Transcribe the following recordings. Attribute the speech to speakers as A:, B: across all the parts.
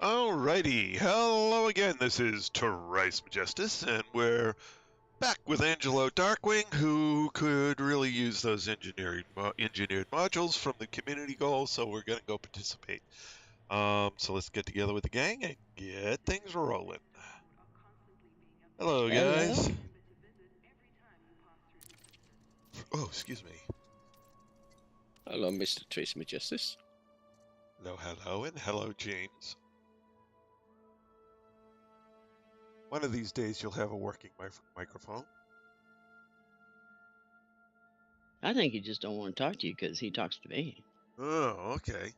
A: Alrighty, hello again. This is Trice Majestus, and we're back with Angelo Darkwing, who could really use those engineered modules from the community goal. So we're gonna go participate. So let's get together with the gang and get things rolling. Hello, guys. Oh, excuse me.
B: Hello, Mr. Trice Majestus.
A: Hello, and hello, James. One of these days you'll have a working microphone.
C: I think he just don't want to talk to you because he talks to me.
A: Oh, okay.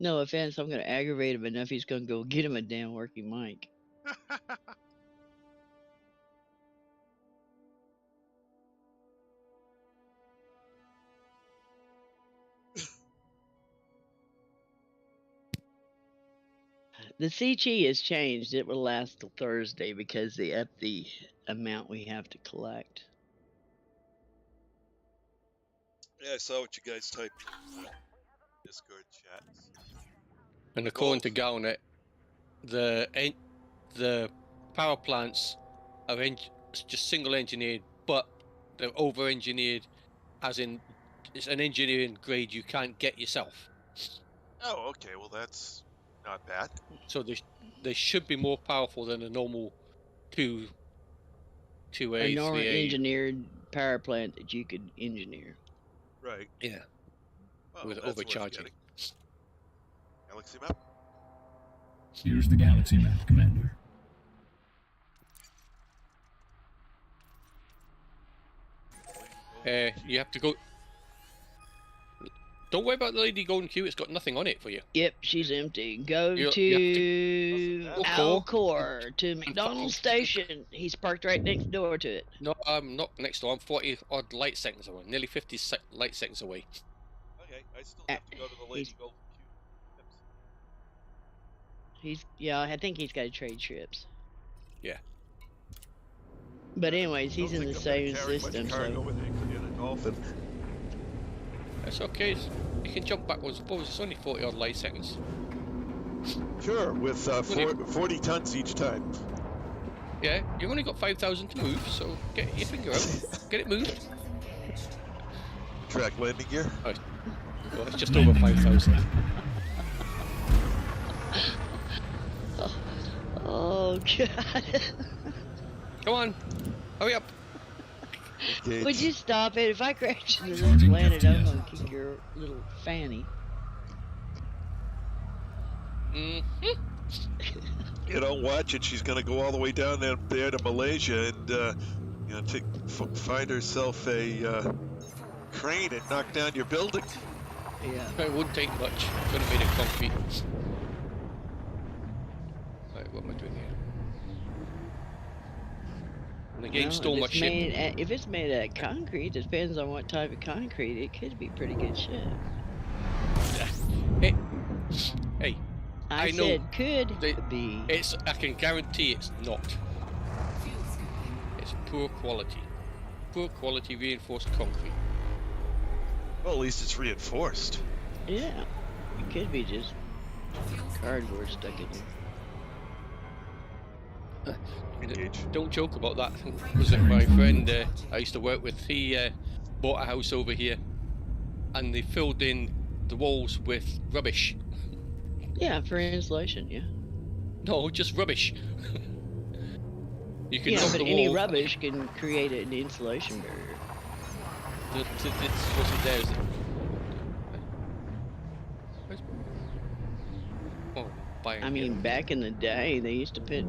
C: No offense, I'm going to aggravate him enough he's going to go get him a damn working mic. The CG has changed. It will last till Thursday because they upped the amount we have to collect.
A: Yeah, I saw what you guys typed in the Discord chat.
B: And according to Galnet, the power plants are just single engineered, but they're over engineered, as in it's an engineering grade you can't get yourself.
A: Oh, okay. Well, that's not bad.
B: So they should be more powerful than a normal a
C: normal engineered power plant that you could engineer.
A: Right.
B: Yeah.
A: Well,
B: with overcharging.
A: Galaxy map?
D: Here's the galaxy map, Commander.
B: You have to go. Don't worry about the lady golden queue. It's got nothing on it for you.
C: Yep, she's empty. Go to Alcor, to McDonald's Station. He's parked right next door to it.
B: No, I'm not next door. I'm 40 odd light seconds away. Nearly 50 light seconds away.
A: Okay, I still have to go to the lady golden queue.
C: Yeah, I think he's got to trade trips.
B: Yeah.
C: But anyways, he's in the same system, so.
B: That's okay. You can jump backwards and forwards. It's only 40 odd light seconds.
A: Sure, with 40 tons each time.
B: Yeah, you've only got 5,000 to move, so get your finger out. Get it moved.
A: Track landing gear?
B: Oh, well, it's just over 5,000.
C: Oh, God.
B: Come on. Hurry up.
A: Engage.
C: Would you stop it? If I crash into this planet, I'm going to kick your little fanny.
A: You know, watch it. She's going to go all the way down there to Malaysia and find herself a crane and knock down your building.
C: Yeah.
B: It wouldn't take much. Could have made it concrete. Right, what am I doing here? The game stole my ship.
C: If it's made out of concrete, it depends on what type of concrete. It could be pretty good shit.
B: Hey,
C: I
B: know
C: said could be.
B: I can guarantee it's not. It's poor quality. Poor quality reinforced concrete.
A: Well, at least it's reinforced.
C: Yeah, it could be just cardboard stuck in there.
A: Engage.
B: Don't joke about that. Was it my friend I used to work with? He bought a house over here, and they filled in the walls with rubbish.
C: Yeah, for insulation. Yeah.
B: No, just rubbish. You can
C: Yeah,
B: knock
C: but
B: the
C: any
B: wall.
C: rubbish can create an insulation barrier.
B: It wasn't there, is it? Oh,
C: I mean, back in the day, they used to put,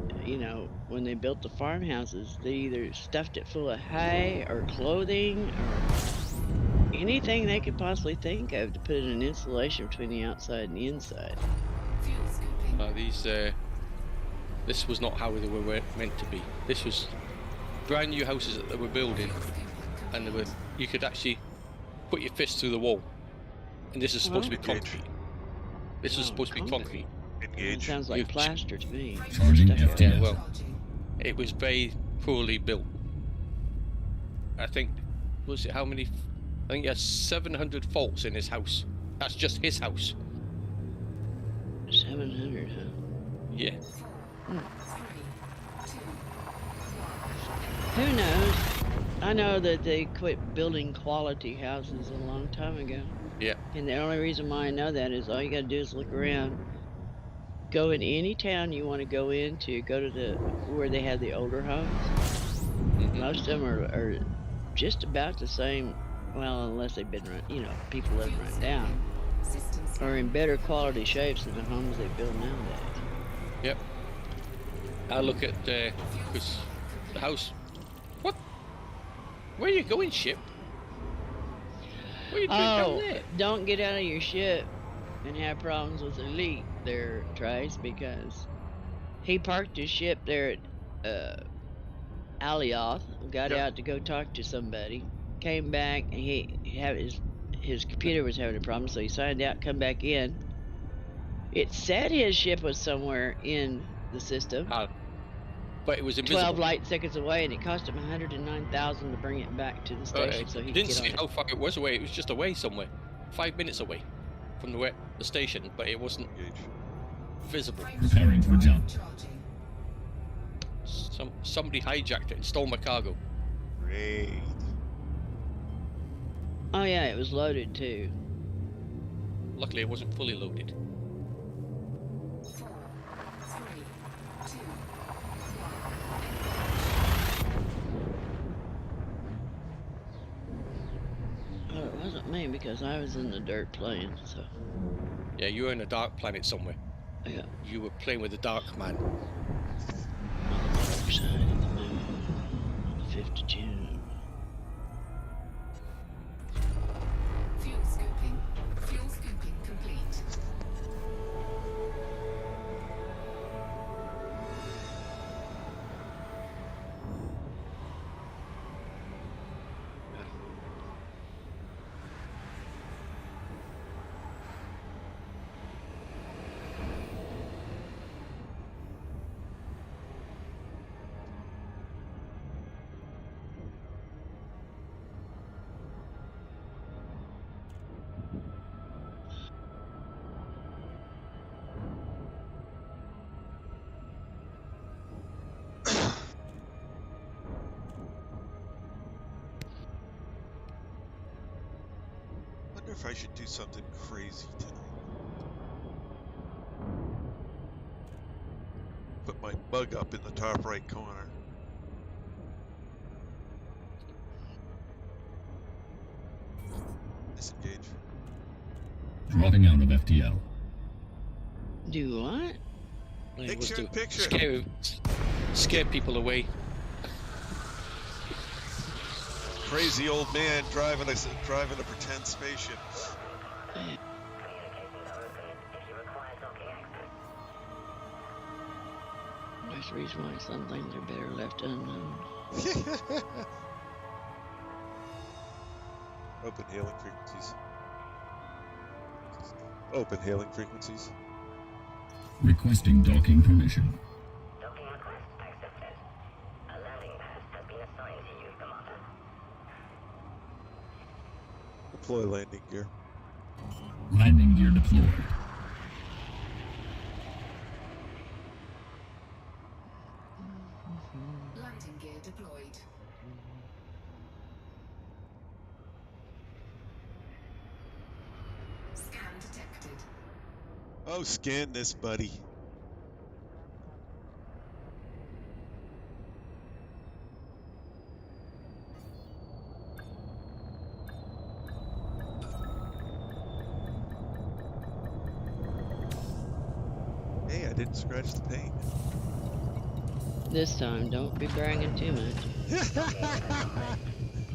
C: when they built the farmhouses, they either stuffed it full of hay or clothing or anything they could possibly think of to put an insulation between the outside and the inside.
B: This was not how they were meant to be. This was brand new houses that they were building, and you could actually put your fist through the wall. And this is supposed to be concrete. This is supposed to be concrete.
C: It sounds like plaster to me.
B: Yeah, well, it was very poorly built. I think, was it how many I think he has 700 faults in his house. That's just his house.
C: 700, huh?
B: Yeah.
C: Who knows? I know that they quit building quality houses a long time ago.
B: Yeah.
C: And the only reason why I know that is all you got to do is look around. Go in any town you want to go into. Go to where they have the older homes. Most of them are just about the same. Well, unless they've been run, people have run down, are in better quality shapes than the homes they build nowadays.
B: Yep. I look at because the house. What? Where are you going, ship? What are you doing down there?
C: Don't get out of your ship and have problems with Elite there, Trace, because he parked his ship there at Alioth, got out to go talk to somebody, came back, and he had his computer was having a problem, so he signed out, come back in. It said his ship was somewhere in the system.
B: But it was invisible.
C: 12 light seconds away, and it cost him $109,000 to bring it back to the station so he could
B: didn't
C: get
B: say
C: on
B: how far it was away. It was just away somewhere, 5 minutes away from the station, but it wasn't visible.
D: Preparing for jump.
B: Somebody hijacked it and stole my cargo.
A: Great.
C: Oh yeah, it was loaded too.
B: Luckily, it wasn't fully loaded.
C: Oh, it wasn't me because I was in the dirt playing, so.
B: Yeah, you were in a dark planet somewhere.
C: Yeah.
B: You were playing with the dark man.
C: On the dark side of the moon, on the 5th of June.
E: Fuel scooping complete.
A: Wonder if I should do something crazy tonight. Put my mug up in the top right corner. Disengage.
D: Dropping out of FTL.
C: Do what?
A: Picture in picture.
B: Scare people away.
A: Crazy old man driving a pretend spaceship.
C: There's a reason why some things are better left unknown.
A: Open hailing frequencies. Open hailing frequencies.
D: Requesting docking permission.
F: Docking request accepted. A landing pad has been assigned to you, Commander.
A: Deploy landing gear.
D: Landing gear deployed.
E: Landing gear deployed. Scan detected.
A: Oh, scan this, buddy. Hey, I didn't scratch the paint.
C: This time, don't be bragging too much.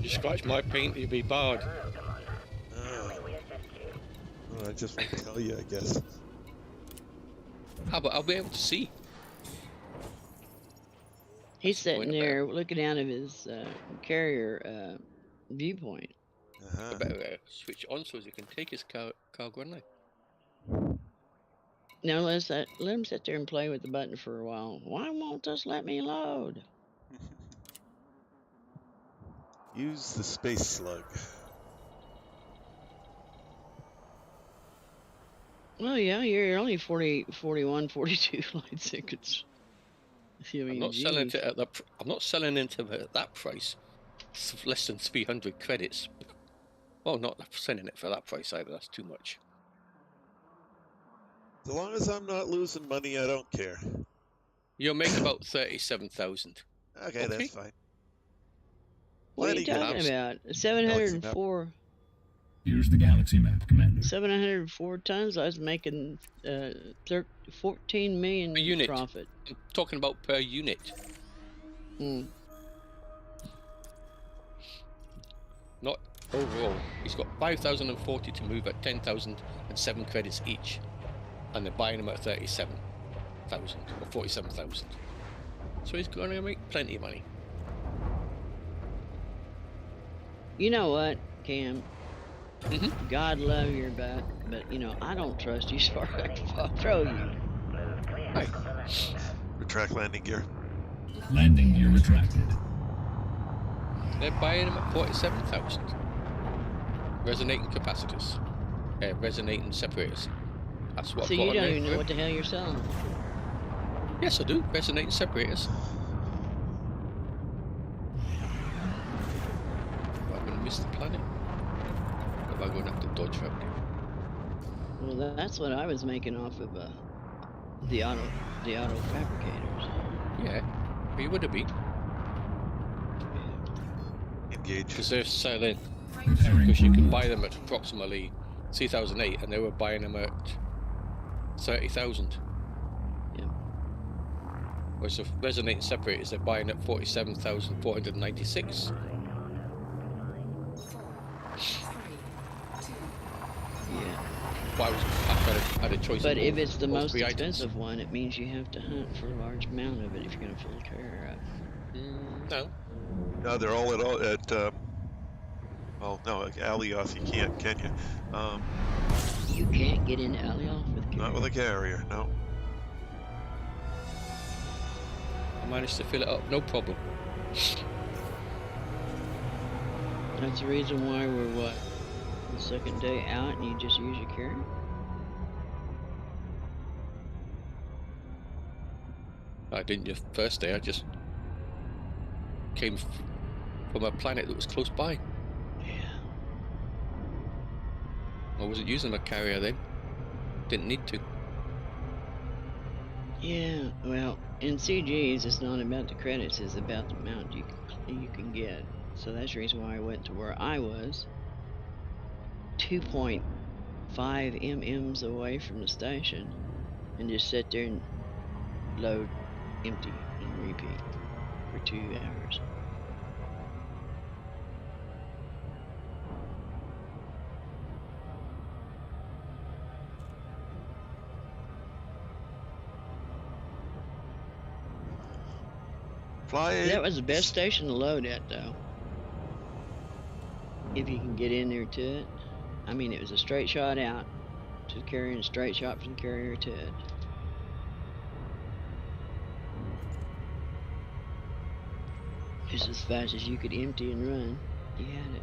B: You scratch my paint, you'll be barred.
A: Well, I just won't tell you, I guess.
B: How about I'll be able to see?
C: He's sitting there looking out of his carrier viewpoint.
B: I better switch on so he can take his cargo online.
C: Now let him sit there and play with the button for a while. Why won't this let me load?
A: Use the space slug.
C: Well, yeah, you're only 40, 41, 42 light seconds. I
B: I'm
C: mean,
B: not selling
C: geez.
B: it at that. I'm not selling it at that price. It's less than 300 credits. Well, not selling it for that price either. That's too much.
A: As long as I'm not losing money, I don't care.
B: You'll make about 37,000.
A: Okay,
B: Okay.
A: that's fine.
C: What are you
A: Plenty
C: talking
A: good.
C: about?
A: Galaxy
C: 704.
D: Here's the galaxy map, Commander.
C: 704 tons. I was making 14 million
B: Per unit.
C: profit.
B: I'm talking about per unit,
C: Hmm.
B: not overall. He's got 5,040 to move at 10,007 credits each, and they're buying them at 37,000 or 47,000. So he's going to make plenty of money.
C: You know what, Cam?
B: Mhm.
C: God love your butt, but you know I don't trust you, so I'll throw you.
B: Hey,
A: Retract landing gear.
D: Landing gear retracted.
B: they're buying them at 47,000. Resonating capacitors, resonating separators. That's what
C: So
B: I've got
C: you
B: on
C: don't
B: there.
C: even know what the hell you're selling.
B: Yes, I do. Resonating separators. Am I going to miss the planet? Or am I going to have to dodge around it?
C: Well, that's what I was making off of the auto fabricators.
B: Yeah, but you would have been,
A: Engage.
B: because they're selling,
D: Preparing
B: because
D: for
B: you can
D: launch.
B: buy them at approximately 2008, and they were buying them at 30,000.
C: Yeah.
B: Whereas the resonating separators, they're buying at 47,496.
E: 4, 3, 2,
C: Yeah.
B: Well, I had a choice.
C: But
B: of
C: if it's the
B: all
C: most
B: three items.
C: expensive one, it means you have to hunt for a large amount of it if you're going to fill the carrier up.
B: No,
A: No, they're all at well, no, Alioth you can't, can you?
C: You can't get into Alioth with carrier.
A: Not with a carrier, no.
B: I managed to fill it up, no problem.
C: That's the reason why we're what? The second day out and you just use your carrier?
B: I didn't the first day, I just came from a planet that was close by.
C: Yeah.
B: I wasn't using a carrier then. Didn't need to.
C: Yeah, well, in CGs, it's not about the credits, it's about the amount you can get. So that's the reason why I went to where I was, 2.5 MMs away from the station, and just sit there and load, empty, and repeat for 2 hours.
A: Fly
C: That was the best station to load at, though. If you can get in there to it. I mean, it was a straight shot out to the carrier and a straight shot from the carrier to it. Just as fast as you could empty and run, you had it.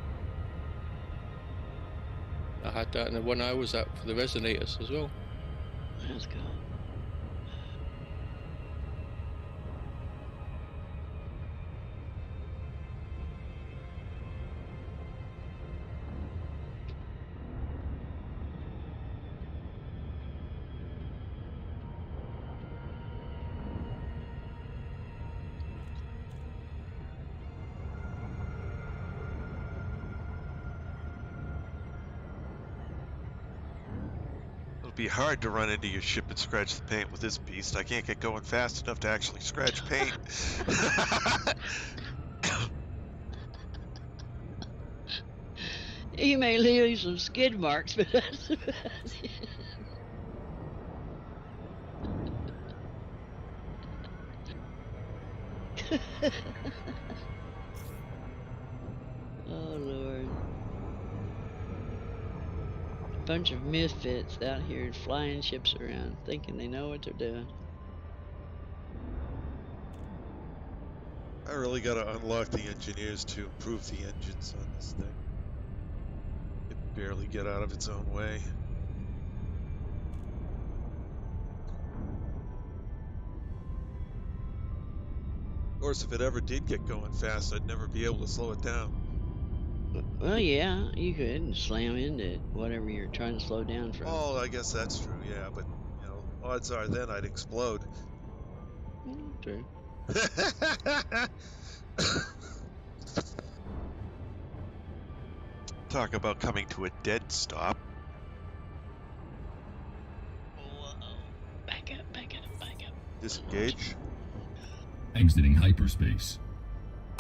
B: I had that in the one I was at for the resonators as well.
C: That's cool.
A: It'll be hard to run into your ship and scratch the paint with this beast. I can't get going fast enough to actually scratch paint.
C: You may leave some skid marks, but that's about it. Oh Lord. Bunch of misfits out here flying ships around, thinking they know what they're doing.
A: I really gotta unlock the engineers to improve the engines on this thing. It can barely get out of its own way. course, if it ever did get going fast, I'd never be able to slow it down.
C: Well, yeah, you could slam into whatever you're trying to slow down from.
A: Oh, I guess that's true, yeah, but, you know, odds are then I'd explode.
C: True.
A: Talk about coming to a dead stop.
C: Whoa. Back up, back up, back up.
A: Disengage.
D: Exiting hyperspace.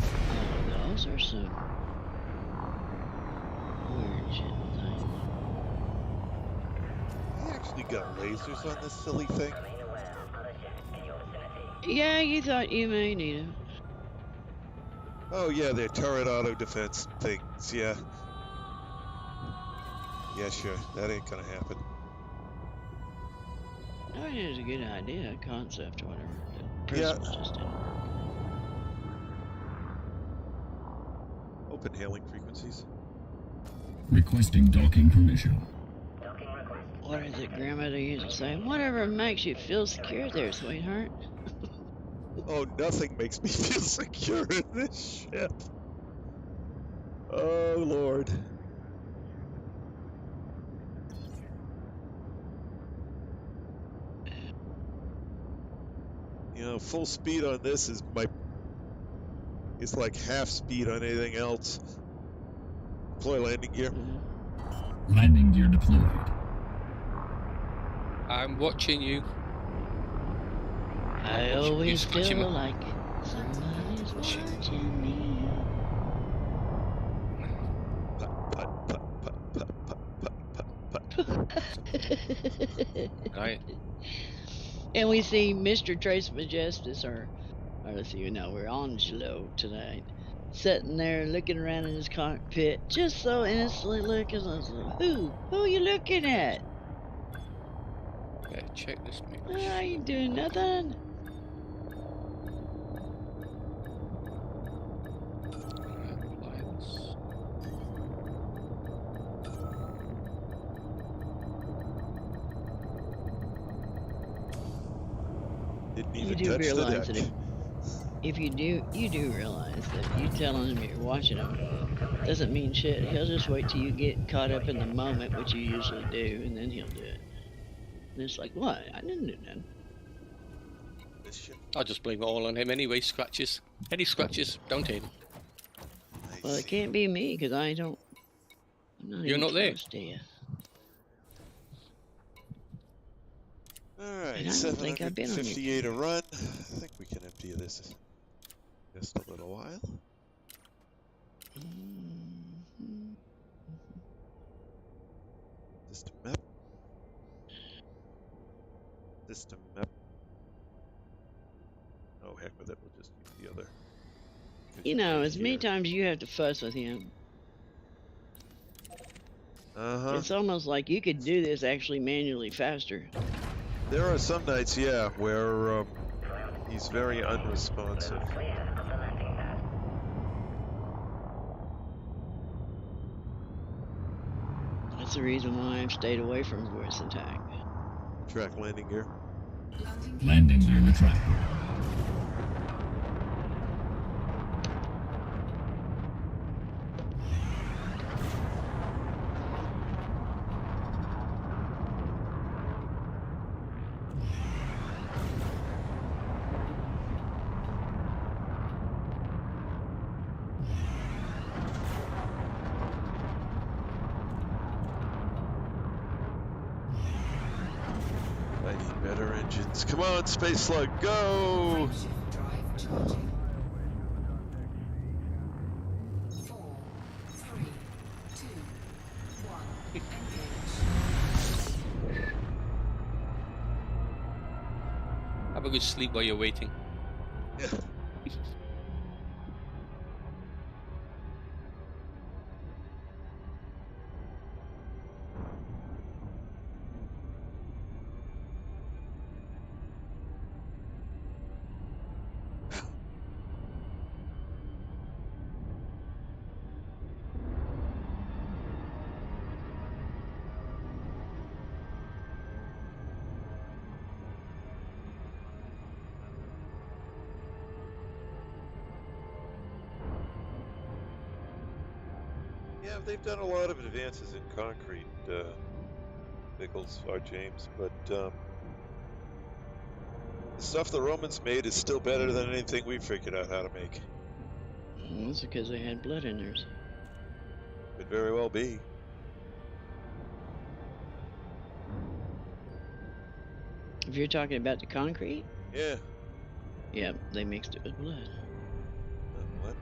C: Oh, those are some weird shit things.
A: He actually got lasers on this silly thing.
F: Remain aware of other ships in your vicinity.
C: Yeah, you thought you may need them.
A: Oh yeah, they're turret auto defense things, yeah. Yeah, sure, that ain't gonna happen.
C: I mean, it was a good idea, a concept or whatever. The
A: Yeah.
C: principle just didn't work.
A: Open hailing frequencies.
D: Requesting docking permission.
F: Docking request.
C: What is it grandmother used to say? Whatever makes you feel secure there, sweetheart.
A: Oh, nothing makes me feel secure in this ship. Oh, Lord. You know, full speed on this is like half speed on anything else. Deploy landing gear.
D: Landing gear deployed.
B: I'm watching you.
C: I
B: You
C: always
B: scratching
C: feel
B: me?
C: like somebody's watching me.
A: Put, put, put, put, put, put, put, put.
B: Right.
C: And we see Mr. Trace Majestus, or let's see, we're Angelo tonight, sitting there looking around in his cockpit, just so innocently looking. I was like, who are you looking at?
B: Yeah, check this.
C: I ain't doing nothing.
B: Lights.
A: Didn't
C: You
A: even
C: do
A: touch the
C: realize
A: deck.
C: that if you do realize that you telling him you're watching him doesn't mean shit. He'll just wait till you get caught up in the moment, which you usually do, and then he'll do it. And it's like, what? I didn't do nothing.
A: This ship.
B: I'll just blame it all on him anyway. Scratches. Any scratches, don't take them.
A: I
C: Well, it
A: see.
C: can't be me because I'm not
B: You're
C: even
B: not there.
C: close to you.
A: All
C: And
A: right,
C: I don't think I've been on your
A: 758 a run. I think we can empty this just a little while. System map. System map. Oh, heck with it. We'll just use the other.
C: You know,
A: Right
C: as many
A: here.
C: times you have to fuss with him,
A: Uh-huh.
C: it's almost like you could do this actually manually faster.
A: There are some nights, yeah, where he's very unresponsive.
F: Clear of the landing pad.
C: That's the reason why I've stayed away from voice attack.
A: Track landing gear.
D: Landing gear retracted.
A: I need better engines. Come on, Space Slug, go!
E: Shift drive charging. 4, 3, 2, 1. Engage.
B: Have a good sleep while you're waiting.
A: Yeah. Yeah, they've done a lot of advances in concrete, Pickles, James, but the stuff the Romans made is still better than anything we've figured out how to make.
C: That's because they had blood in theirs.
A: Could very well be.
C: If you're talking about the concrete,
A: Yeah.
C: yeah, they mixed it with blood.
A: What?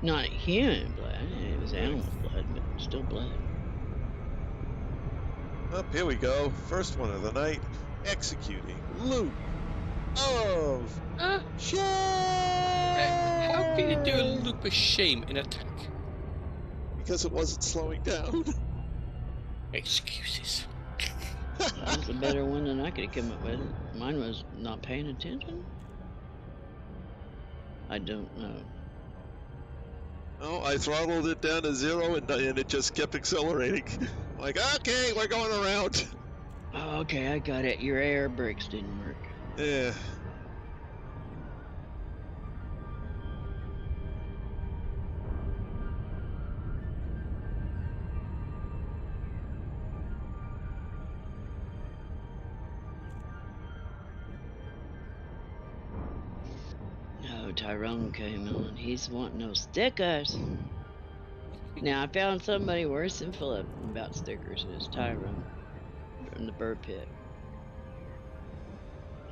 C: Not human blood, it was animal blood, but still blood.
A: Up, here we go. First one of the night. Executing loop of shame.
B: How can you do a loop of shame in a tank?
A: Because it wasn't slowing down.
B: Excuses.
C: That was a better one than I could have come up with. Mine was not paying attention. I don't know.
A: Oh, I throttled it down to 0 and it just kept accelerating. Like, okay, we're going around.
C: Oh, okay, I got it. Your air brakes didn't work.
A: Yeah.
C: No, Tyrone came on. He's wanting those stickers. Now, I found somebody worse than Philip about stickers, and it's Tyrone from the bird pit.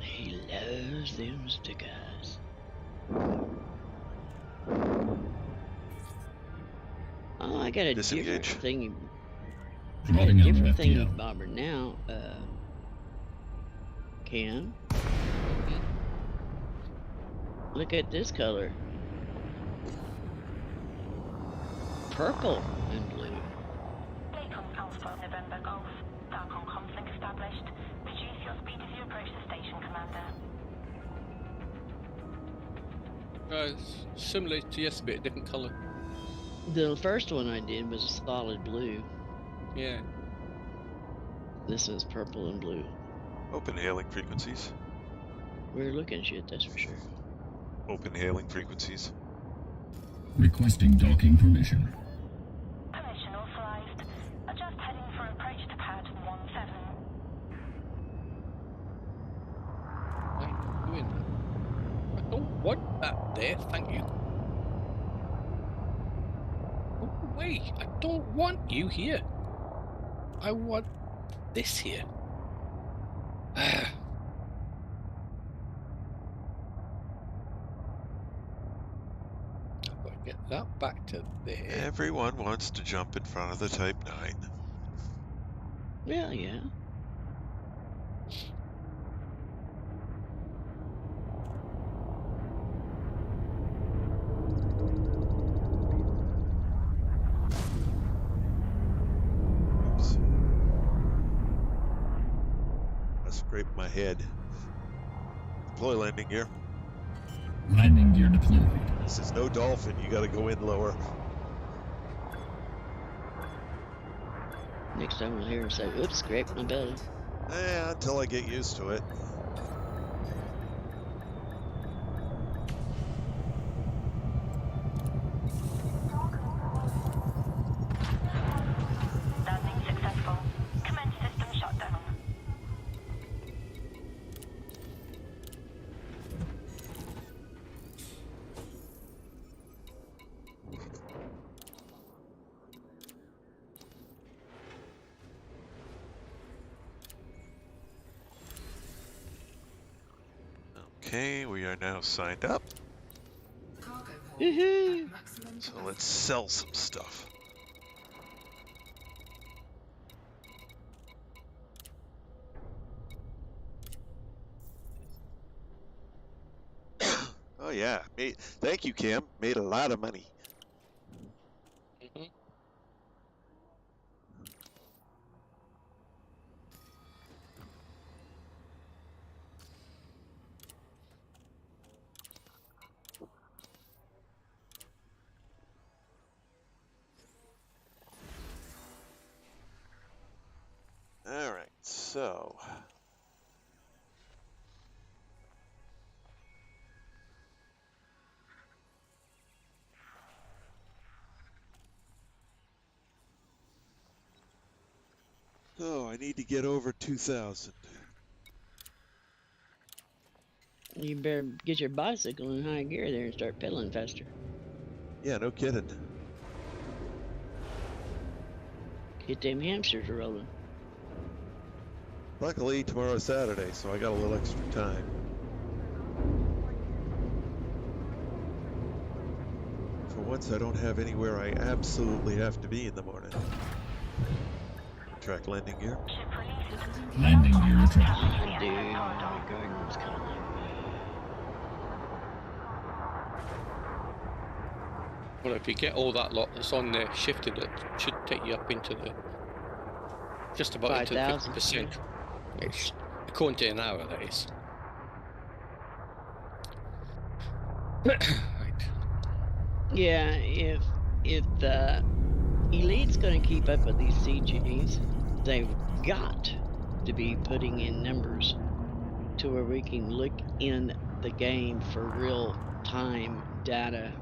C: He loves them stickers. Oh, I got a
A: Disengage.
C: different thingy. I got a
D: Dropping out of
C: different thingy
D: FTL.
C: bobber now. Cam. Look at this color. Purple and blue.
F: Lake on Alpha November Golf. Dark on conflict established. Reduce your speed as you approach the station, Commander.
B: It's similar to yesterday, a different colour.
C: The first one I did was a solid blue.
B: Yeah.
C: This is purple and blue.
A: Open hailing frequencies.
C: We're looking shit, that's for sure.
A: Open hailing frequencies.
D: Requesting docking permission.
F: Permission authorized. Adjust heading for approach to pad 17.
B: Why are you doing that? I don't want that there, thank you. Go away. I don't want you here. I want this here. I've got to get that back to there.
A: Everyone wants to jump in front of the Type 9.
C: Well, yeah.
A: Oops. I scraped my head. Deploy landing gear.
D: Landing gear deployed.
A: This is no dolphin. You gotta go in lower.
C: Next time we'll hear him say, oops, scraped my belly.
A: Until I get used to it.
F: Landing successful. Commence system shutdown.
A: Okay, we are now signed up.
E: Cargo hold
C: Woohoo!
E: at maximum
A: So
E: capacity.
A: let's sell some stuff. Oh yeah, thank you, Cam. Made a lot of money.
B: Mhm.
A: All right, so Oh, I need to get over 2,000.
C: You better get your bicycle in high gear there and start pedaling faster.
A: Yeah, no kidding.
C: Get them hamsters rolling.
A: Luckily, tomorrow's Saturday, so I got a little extra time. For once, I don't have anywhere I absolutely have to be in the morning. Track landing gear.
D: Landing gear attracted.
C: Oh, dude, my garden's calling.
B: Well, if you get all that lot that's on there shifted, it should take you up into the just about into the
C: 5,000.
B: 50%. It's according to an hour, that is. Right.
C: Yeah, if the elite's going to keep up with these CGs, they've got to be putting in numbers to where we can look in the game for real time data.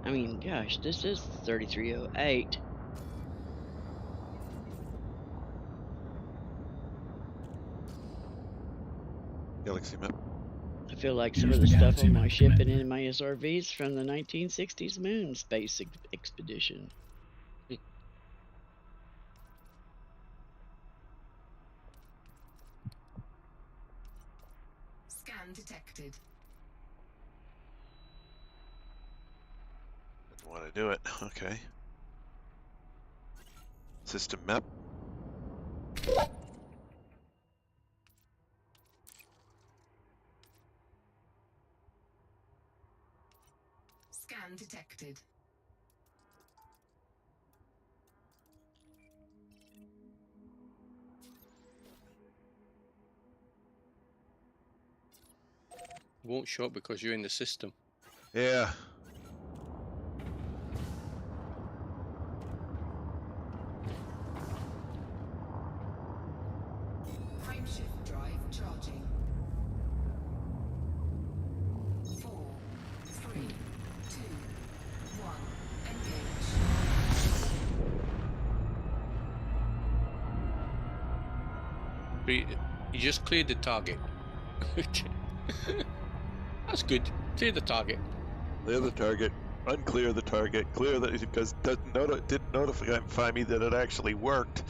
C: I mean, gosh, this is 3308.
A: Galaxy map.
C: I feel like some
D: Here's
C: of the
D: the
C: stuff
D: Galaxy
C: on my
D: map,
C: ship and
D: Commander.
C: in my SRVs from the 1960s moon space expedition.
E: Scan detected.
A: Didn't want to do it. Okay. System map.
E: Scan detected.
B: It won't show up because you're in the system.
A: Yeah.
E: Frameshift drive charging. 4, 3, 2, 1. Engage.
B: You just cleared the target. That's good. Clear the target.
A: Clear the target. Unclear the target. Clear that because it didn't notify me that it actually worked.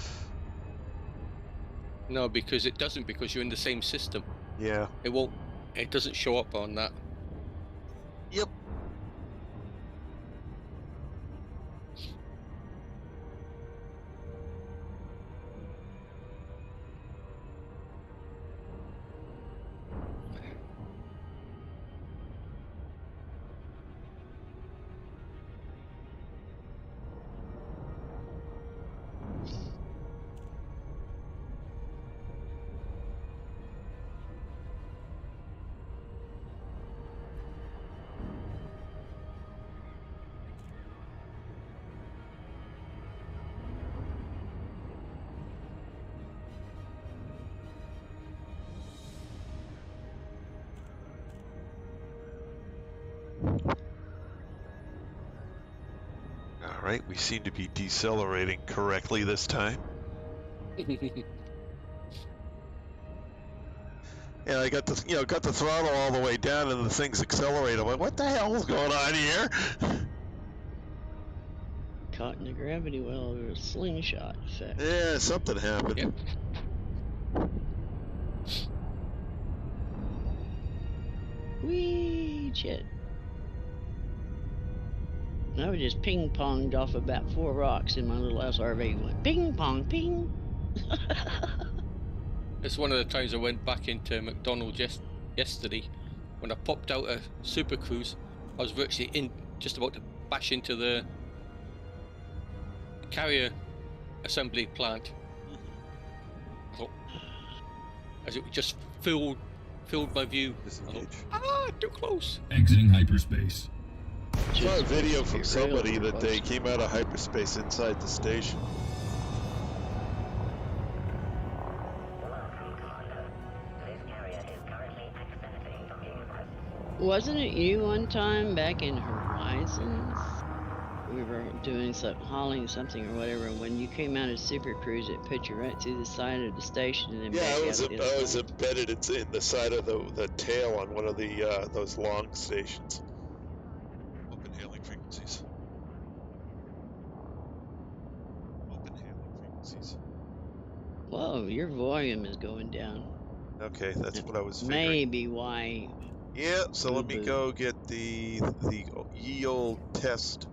B: No, because it doesn't, because you're in the same system.
A: Yeah.
B: It won't. It doesn't show up on that.
A: Yep. All right, we seem to be decelerating correctly this time. Yeah, I got the got the throttle all the way down and the thing's accelerating. I'm like, what the hell is going on here?
C: Caught in the gravity well or a slingshot effect.
A: Yeah, something happened.
B: Yep.
C: Whee, shit. I was just ping-ponged off about 4 rocks in my little SRV. Went ping-pong, ping.
B: It's one of the times I went back into McDonald's yesterday. When I popped out a Super Cruise, I was virtually just about to bash into the carrier assembly plant. I thought, as it just filled my view. I thought, too close.
D: Exiting hyperspace.
A: I saw a video
C: Just
A: from
C: real
A: somebody that they
C: close.
A: came out of hyperspace inside the station.
C: Wasn't it you one time back in Horizons we were doing some hauling something or whatever. And when you came out of Super Cruise, it put you right through the side of the station and then
A: Yeah,
C: back
A: I
C: out
A: was
C: the other
A: I was
C: side.
A: embedded in the side of the tail on one of the those long stations. Open hailing frequencies. Open hailing frequencies.
C: Whoa, your volume is going down.
A: Okay, that's what I was figuring.
C: Maybe why.
A: Yeah, so let me
C: Boo-boo.
A: go get the ye old test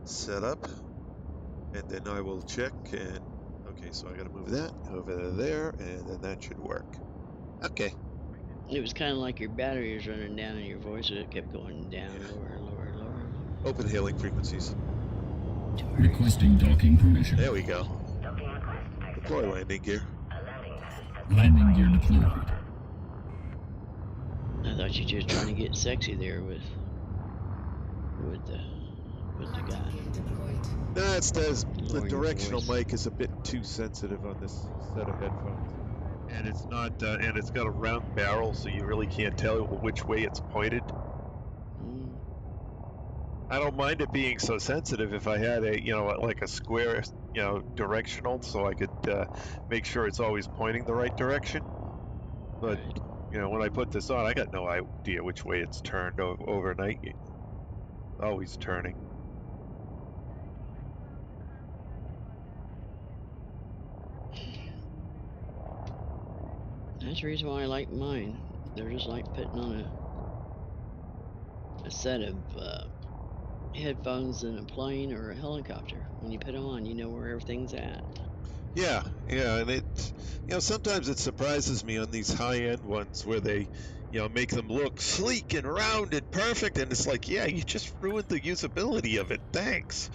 A: set up, and then I will check. And okay, so I got to move that over to there, and then that should work. Okay.
C: It was kind of like your battery was running down and your voice kept going down,
A: Yeah.
C: lower, lower, lower, lower.
A: Open hailing frequencies.
D: Requesting docking permission.
A: There we go. Deploy landing gear.
D: Landing gear deployed.
C: I thought you were just trying to get sexy there with the
E: Landing
C: guy.
E: gear deployed.
A: No, it's the
C: Lower your
A: directional
C: voice.
A: mic is a bit too sensitive on this set of headphones, and it's not, and it's got a round barrel, so you really can't tell which way it's pointed.
C: Mm.
A: I don't mind it being so sensitive if I had a, like a square, directional, so I could make sure it's always pointing the right direction. But,
C: Right.
A: when I put this on, I got no idea which way it's turned overnight. Always turning.
C: That's the reason why I like mine. They're just like putting on a set of headphones in a plane or a helicopter. When you put them on, you know where everything's at.
A: Yeah, and it, sometimes it surprises me on these high-end ones where they, make them look sleek and round and perfect, and it's like, yeah, you just ruined the usability of it. Thanks.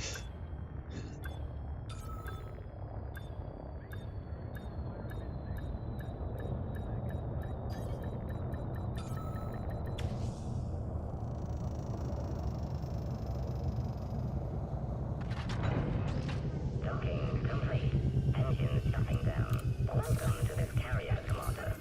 G: Docking complete. Engines shutting down. Welcome to this carrier, Commander.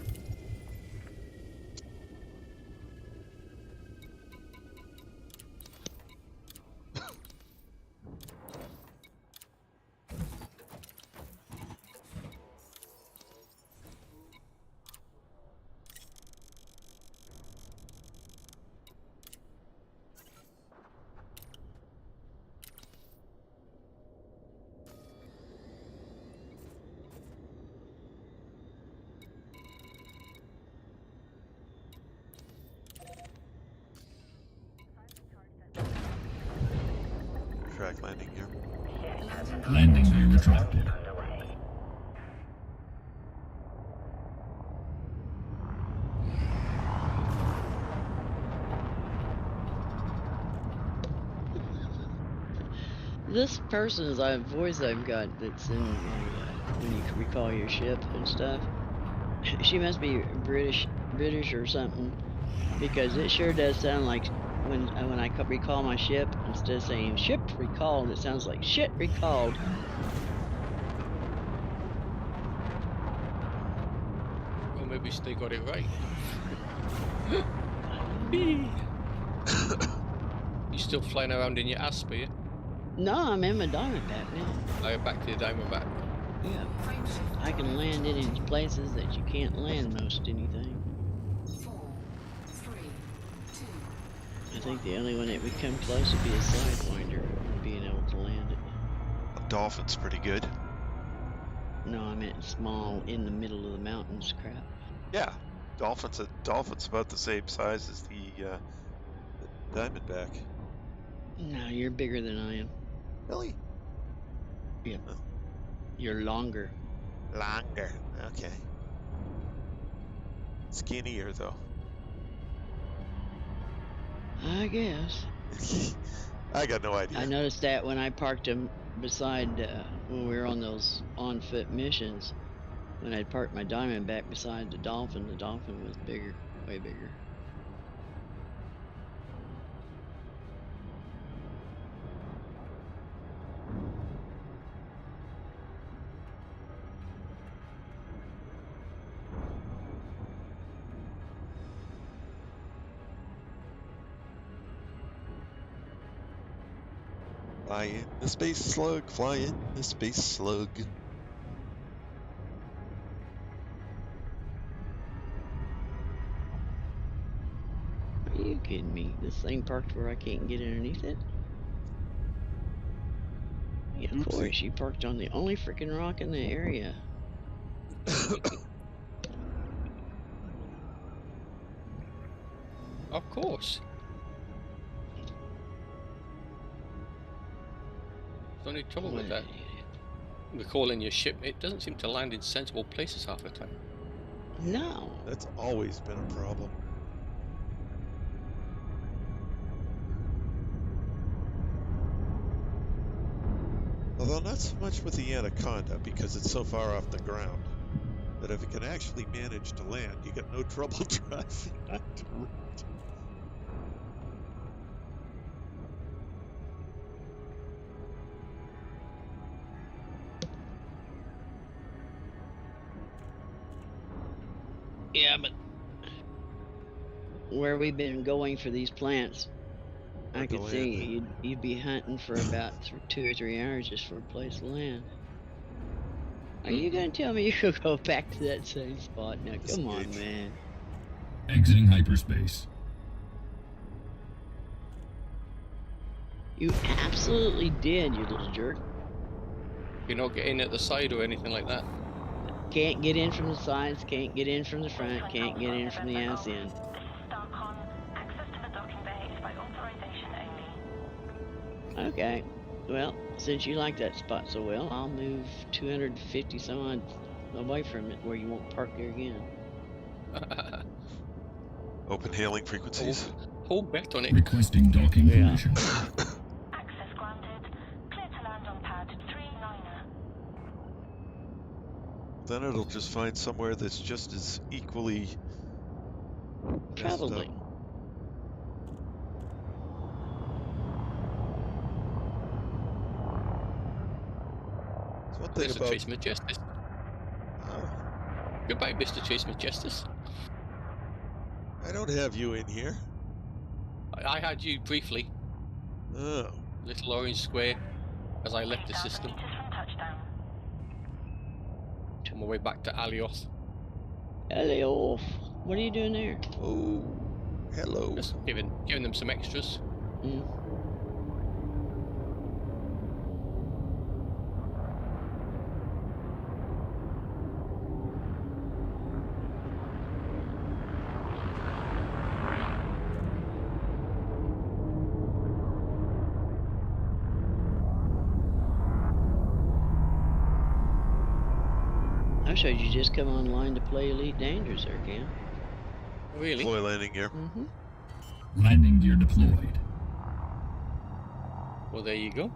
A: Track landing gear.
D: Landing gear retracted.
G: Underway.
C: This person's voice I've got that's in when you recall your ship and stuff. She must be British or something, because it sure does sound like when I recall my ship, instead of saying ship recalled, it sounds like shit recalled.
B: Or maybe they got it right. You still flying around in your Asp, are you?
C: No, I'm in my Diamondback now.
B: Are you back to the Diamondback?
C: Yeah.
E: Frame shift
C: I can
E: drive
C: land it in
E: charging.
C: places that you can't land most anything.
E: 4, 3, 2.
C: I think the only one that would come close would be a Sidewinder, being able to land it.
A: A dolphin's pretty good.
C: No, I meant small, in the middle of the mountains crap.
A: Yeah, dolphin's about the same size as the Diamondback.
C: No, you're bigger than I am.
A: Really?
C: Yep.
A: Huh.
C: You're longer.
A: Longer. Okay. Skinnier though.
C: I guess.
A: I got no idea.
C: I noticed that when I parked him beside, when we were on those on-foot missions, when I parked my Diamondback beside the Dolphin was bigger, way bigger.
A: Fly in the space slug, fly in the space slug.
C: Are you kidding me? This thing parked where I can't get underneath it? Yeah, of
A: Oopsie.
C: course. You parked on the only freaking rock in the area.
B: Of course. There's only trouble with that. Recalling your ship, it doesn't seem to land in sensible places half the time.
C: No.
A: That's always been a problem. Although not so much with the Anaconda, because it's so far off the ground. But if it can actually manage to land, you get no trouble driving onto route.
C: Yeah, but where we've been going for these plants,
A: Or
C: I
A: to
C: could see
A: land.
C: you'd be hunting for about 2 or 3 hours just for a place to land. Are you gonna tell me you could go back to that same spot? Now, come on,
A: Disengage.
C: man.
D: Exiting hyperspace.
C: You absolutely did, you little jerk.
B: You're not getting at the side or anything like that.
C: Can't get in from the sides, can't get in from the front, can't get in from the ass end.
F: This is Starcon. Access to the docking bay is by authorization only.
C: Okay. Well, since you like that spot so well, I'll move 250 some odd away from it where you won't park there again.
A: Open hailing frequencies.
B: Hold bet on it.
D: Requesting docking
C: Yeah.
D: permission.
F: Access granted. Clear to land on pad 39er.
A: Then it'll just find somewhere that's just as equally messed up.
C: Probably.
A: It's one thing
B: Mr.
A: about
B: Chase Majestus. Goodbye, Mr. Chase Majestus.
A: I don't have you in here.
B: I had you briefly,
A: Oh,
B: little orange square, as I left the
F: 3,000
B: system
F: meters from touchdown.
B: on my way back to Alioth.
C: Hello. What are you doing there?
A: oh, hello.
B: Just giving them some extras.
C: Mm. I showed you just come online to play Elite Dangerous there, Cam.
B: Really?
A: Deploy landing gear.
C: Mm-hmm.
D: Landing gear deployed.
B: Well, there you go.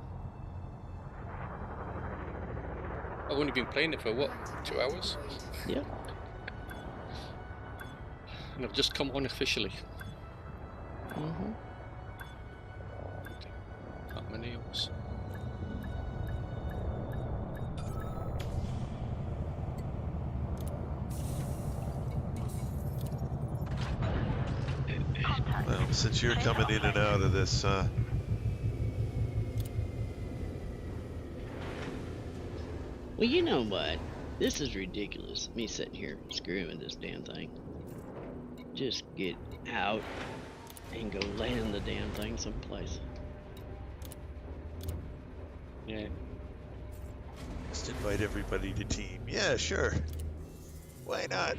B: I've only been playing it for what, 2 hours?
C: Yep.
B: And I've just come on officially.
C: Mm-hmm.
B: Cut my nails.
A: Well, since you're coming in and out of this,
C: Well, you know what? This is ridiculous. Me sitting here screwing with this damn thing. Just get out and go land the damn thing someplace.
B: Yeah.
A: just invite everybody to team. Yeah, sure. Why not?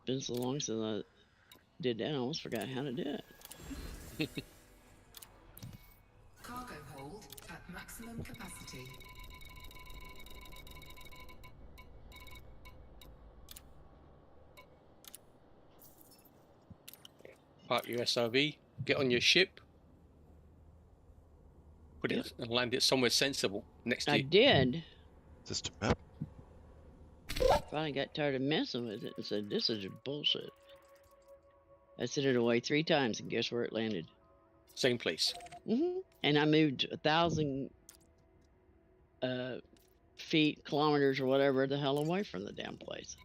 C: Been so long since I did that, I almost forgot how to do it.
E: Cargo hold at maximum capacity.
B: Park your SRV, get on your ship, put it and land it somewhere sensible next to
C: I
B: you.
C: did.
A: System map.
C: Finally got tired of messing with it and said, this is bullshit. I sent it away 3 times and guess where it landed?
B: Same place.
C: And I moved 1,000 feet, kilometers, or whatever the hell away from the damn place.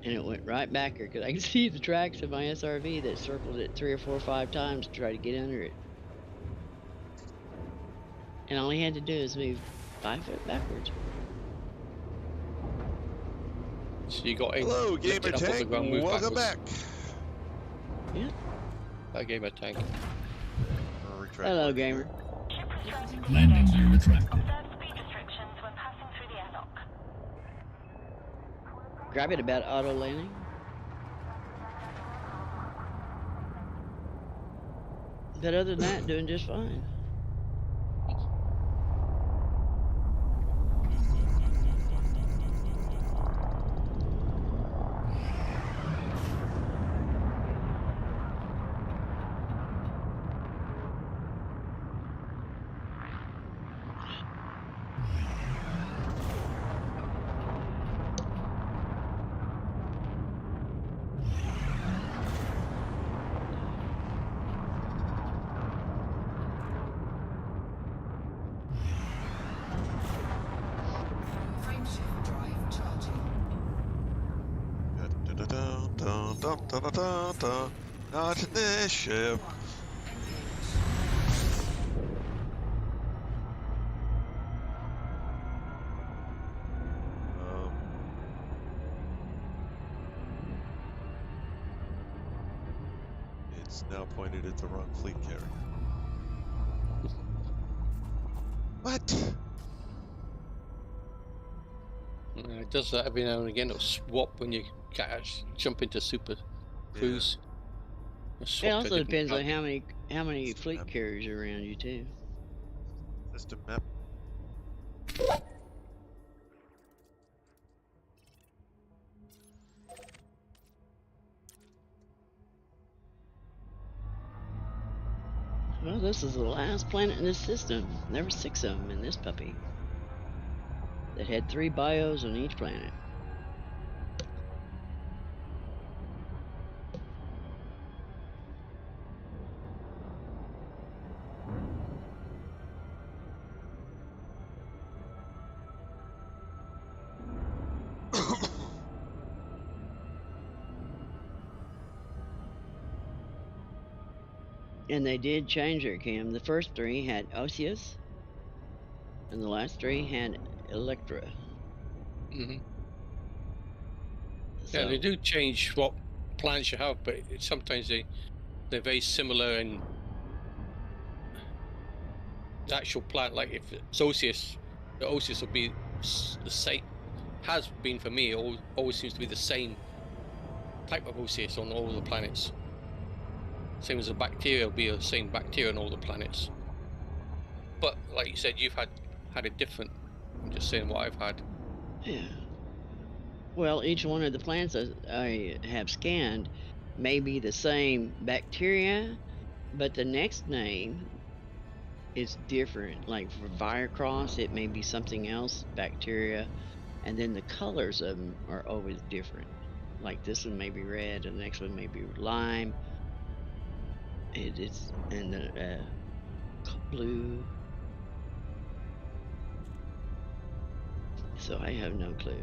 C: And it went right back here because I could see the tracks of my SRV that circled it 3 or 4 or 5 times to try to get under it. And all he had to do is move 5 foot backwards.
B: So you got in.
A: Hello,
B: lift
A: Gamer
B: it up off the
A: Tank.
B: ground, move
A: Welcome
B: backwards.
A: back.
C: Yeah.
B: That Gamer Tank.
C: Hello, gamer.
D: Landing gear retracted.
F: Observe speed restrictions when passing through the airlock.
C: Grab it about auto landing. But other than that, doing just fine.
E: Frameshift drive charging.
A: Not in this ship. It's now pointed at the wrong fleet carrier. What?
B: It does that every now and again. It'll swap when you jump into super cruise.
C: It also depends on how many fleet carriers are around you too.
A: System map.
C: Well, this is the last planet in this system. There were 6 of them in this puppy. That had 3 bios on each planet. And they did change their cam. The first 3 had Osseous, and the last 3 had Electra.
B: Hmm.
C: So,
B: Yeah, they do change what plans you have, but sometimes they're very similar in the actual plan. Like if it's Osseous, the Osseous will be the same. Has been for me. Always seems to be the same type of Osseous on all the planets. Same as the bacteria will be the same bacteria on all the planets. But like you said, you've had it different. I'm just saying what I've had.
C: yeah. Well, each one of the plants I have scanned may be the same bacteria, but the next name is different. Like for Viracross, it may be something else, bacteria, and then the colors of them are always different. Like this one may be red, and the next one may be lime. It's and the blue. So I have no clue.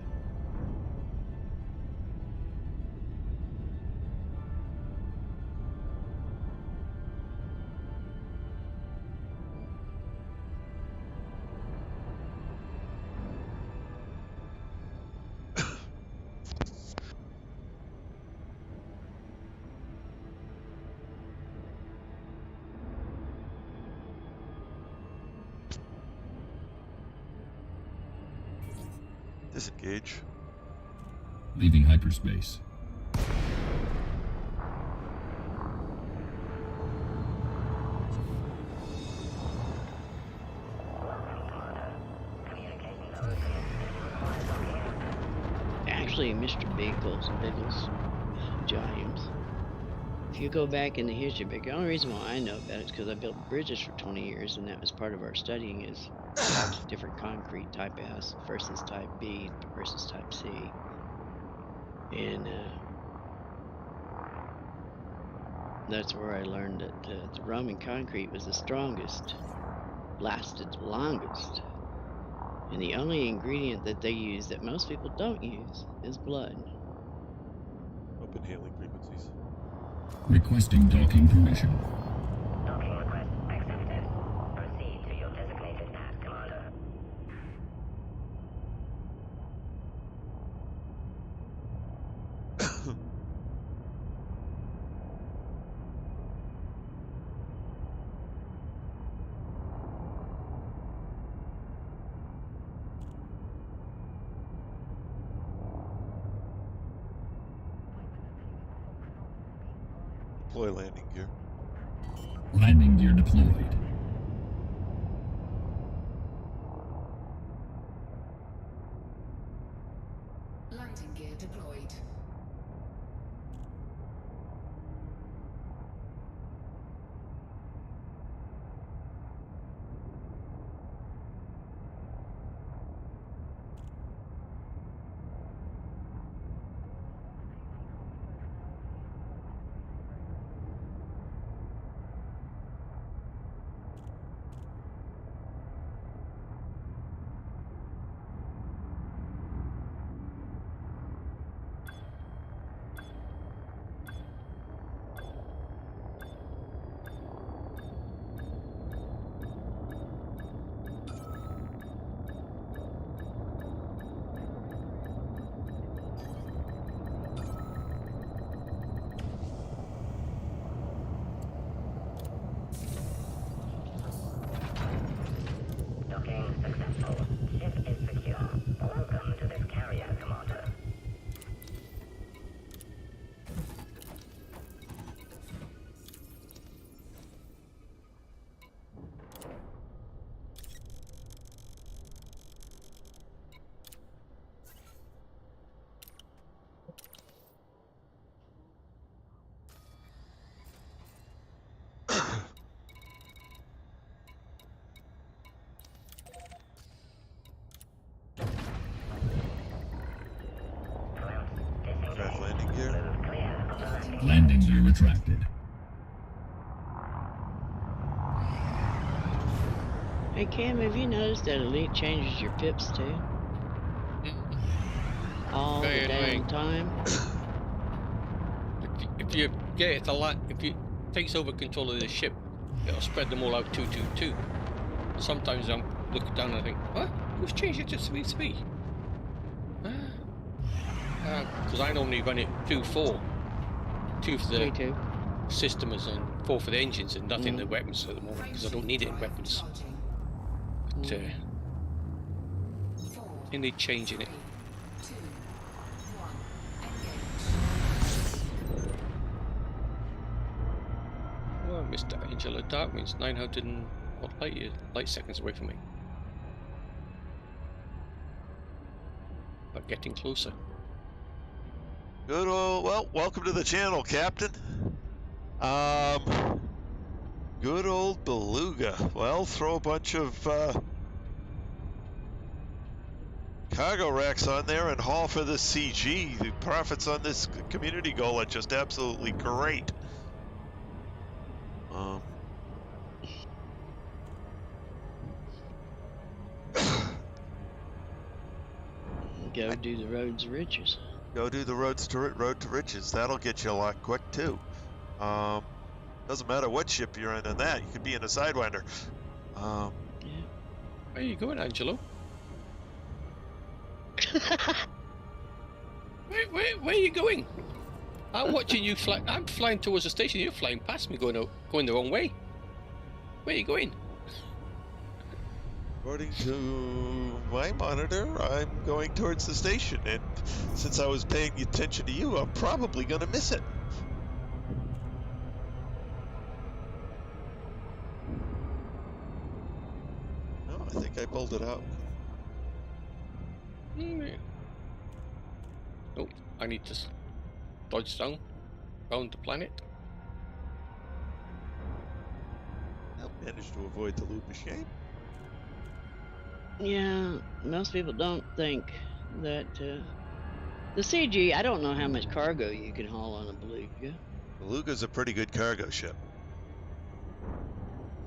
A: Disengage.
D: Leaving hyperspace.
C: Actually, Mr. Biggles, James. If you go back in the history book, the only reason why I know about it is because I built bridges for 20 years, and that was part of our studying is types of different concrete, type S versus type B versus type C. And that's where I learned that the Roman concrete was the strongest. lasted the longest. And the only ingredient that they use that most people don't use is blood.
A: Open hailing frequencies.
D: Requesting docking permission.
G: Docking request accepted. Proceed to your designated path, Commander.
A: Deploy landing gear.
D: Landing gear deployed.
E: Landing gear deployed. Docking successful. Ship is secure. Welcome to this carrier, Commander.
A: Craft landing gear.
G: Move clear of the landing.
D: Landing gear retracted.
C: Hey Cam, have you noticed that Elite changes your pips too? All
B: Very
C: the
B: annoying.
C: damn time?
B: If you get it a lot, if it takes over control of the ship, it'll spread them all out 2-2-2. Sometimes I'm looking down and I think, what? It was changed it to 3-3. Because I normally run it 2-4. 2 for the
C: 3-2.
B: systems and 4 for the engines and nothing in the weapons at the moment because I don't need it in weapons. But they need changing it.
E: 2, 1, engage.
B: Well, Mr. Angelo Darkwing's 900 and odd light seconds away from me. But getting closer.
A: Good old, well, welcome to the channel, Captain. Good old Beluga. Well, throw a bunch of cargo racks on there and haul for the CG. The profits on this community goal are just absolutely great.
C: Go do the roads riches.
A: Go do the road to riches. That'll get you a lot quick too. Doesn't matter what ship you're in on that. You could be in a Sidewinder.
C: Yeah.
B: Where are you going, Angelo? Where are you going? I'm watching you fly. I'm flying towards the station. You're flying past me, going the wrong way. Where are you going?
A: According to my monitor, I'm going towards the station, and since I was paying attention to you, I'm probably going to miss it. No, I think I pulled it out.
B: Oh, I need to dodge down around the planet.
A: I managed to avoid the loop of shame.
C: Yeah, most people don't think that the CG, I don't know how much cargo you can haul on a Beluga.
A: Beluga's a pretty good cargo ship.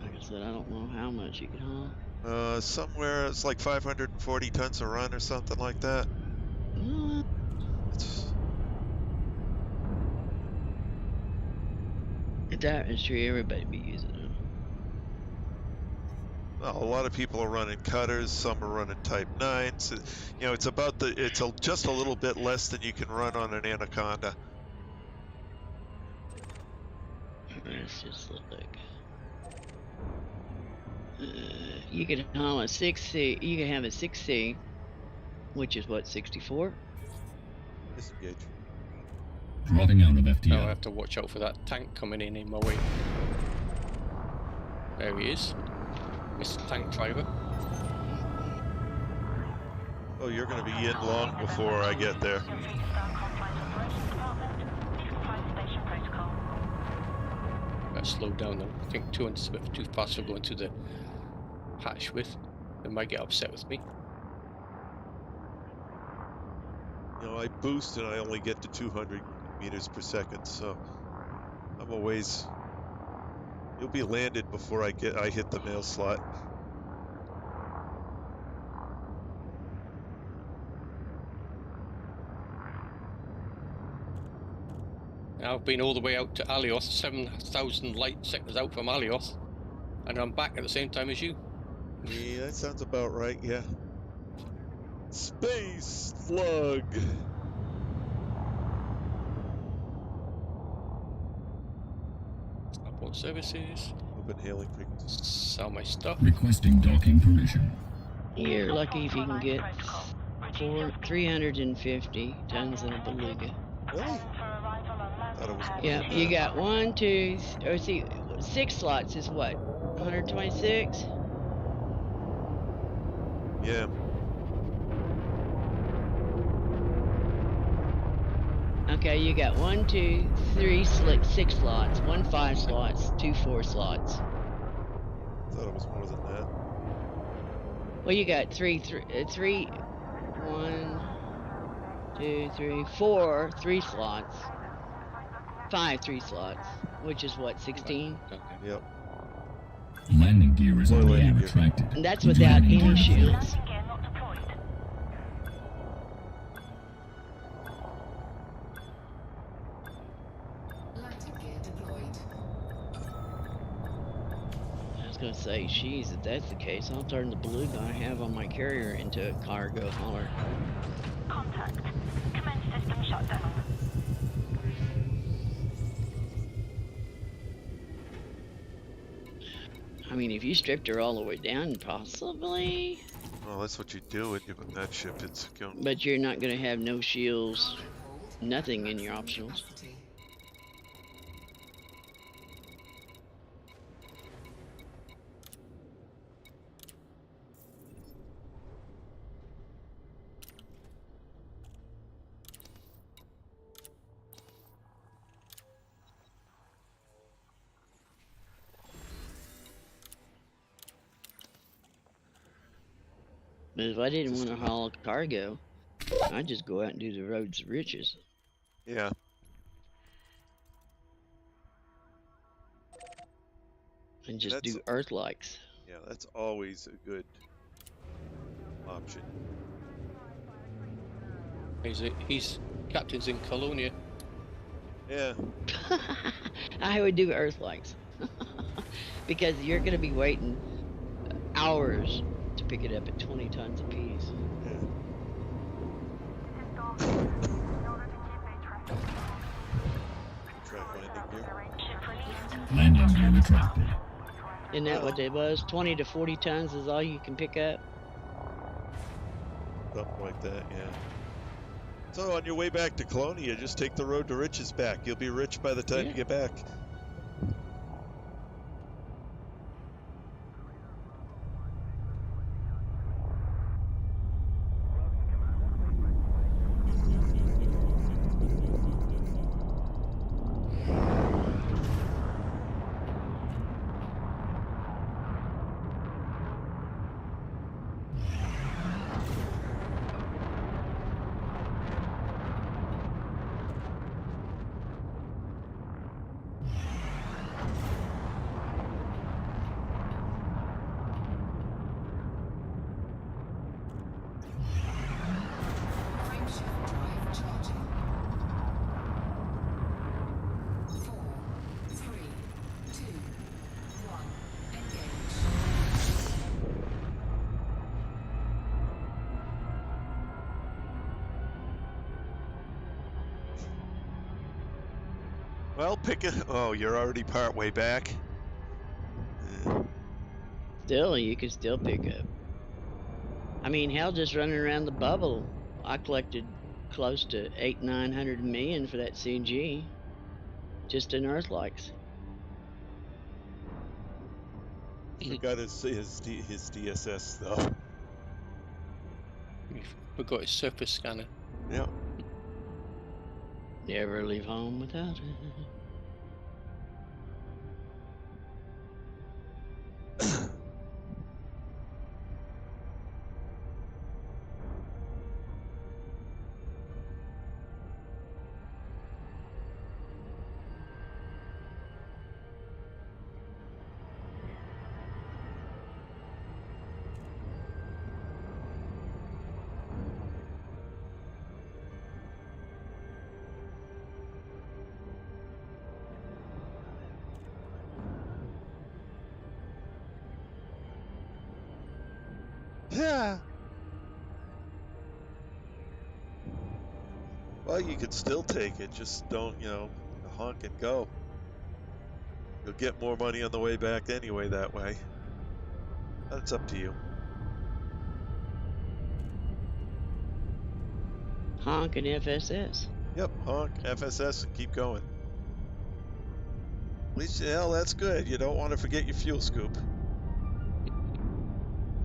C: Like said, I don't know how much you can haul.
A: Somewhere it's like 540 tons a run or something like that. It's,
C: If that is true, everybody be using it.
A: well, a lot of people are running cutters. Some are running Type 9s. You know, it's about just a little bit less than you can run on an Anaconda.
C: Let's just look. You can haul a 6C. You can have a 6C, which is what, 64?
A: Disengage.
D: Dropping out of
B: Now I
D: FTL.
B: have to watch out for that tank coming in my way. There he is. Mr. Tank Driver.
A: Oh, you're going to be in long before I get there.
F: Feel free to start compliance operations department. Please comply with station protocol.
B: Better slow down though. I think 200's a bit too fast for going to the hatch with. They might get upset with me.
A: You know, I boost and I only get to 200 meters per second, so I'm a ways. You'll be landed before I hit the mail slot.
B: Now I've been all the way out to Alios, 7,000 light seconds out from Alios, and I'm back at the same time as you.
A: Yeah, that sounds about right, yeah. Space slug!
B: Snap on services,
A: Open hailing frequencies.
B: sell my stuff.
D: Requesting docking permission.
C: You're lucky if you can get 350 tons in a beluga.
A: Really? Thought it was more
C: Yeah,
A: than
C: you
A: that.
C: got 1, 2, or see, 6 slots is what? 126?
A: Yeah.
C: Okay, you got 1, 2, 3, 6 slots, 1 5 slots, 2 4 slots.
A: Thought it was more than that.
C: Well, you got 1, 2, 3, 4, 3 slots. 5 3 slots, which is what, 16?
B: Okay.
A: Yep.
D: Landing gear is already
A: landing gear.
D: retracted.
C: And that's without
D: Landing
C: any
D: gear
C: shields.
F: Landing gear not deployed.
H: Landing gear deployed.
C: I was gonna say, geez, if that's the case, I'll turn the beluga I have on my carrier into a cargo hauler.
F: Contact. Commence system shutdown.
C: I mean, if you stripped her all the way down, possibly,
A: Well, that's what you do when you put that ship. It's going.
C: but you're not gonna have no shields, nothing in your optionals.
H: Capacity.
C: But if I didn't want to haul a cargo, I'd just go out and do the roads of riches.
A: Yeah.
C: And just
A: That's-
C: do earth likes.
A: Yeah, that's always a good option.
B: He's captain's in Colonia.
A: Yeah.
C: I would do earth likes. Because you're going to be waiting hours to pick it up at 20 tons apiece.
A: Yeah. Try landing gear.
F: Ship released.
D: Landing gear retracted.
C: Isn't that what it was? 20 to 40 tons is all you can pick up?
A: Something like that, yeah. So on your way back to Colonia, just take the road to riches back. You'll be rich by the time you get back. Well, pick it. Oh, you're already part way back.
C: Still, you could still pick up. I mean, hell, just running around the bubble, I collected close to 800-900 million for that CG, just in Earthlikes.
A: Forgot his DSS though.
B: You forgot his surface scanner.
A: Yeah.
C: Never leave home without it.
A: Yeah. Well, you could still take it. Just don't, honk and go. You'll get more money on the way back anyway that way. That's up to you.
C: Honk and FSS.
A: Yep, honk, FSS, and keep going. At least, that's good. You don't want to forget your fuel scoop.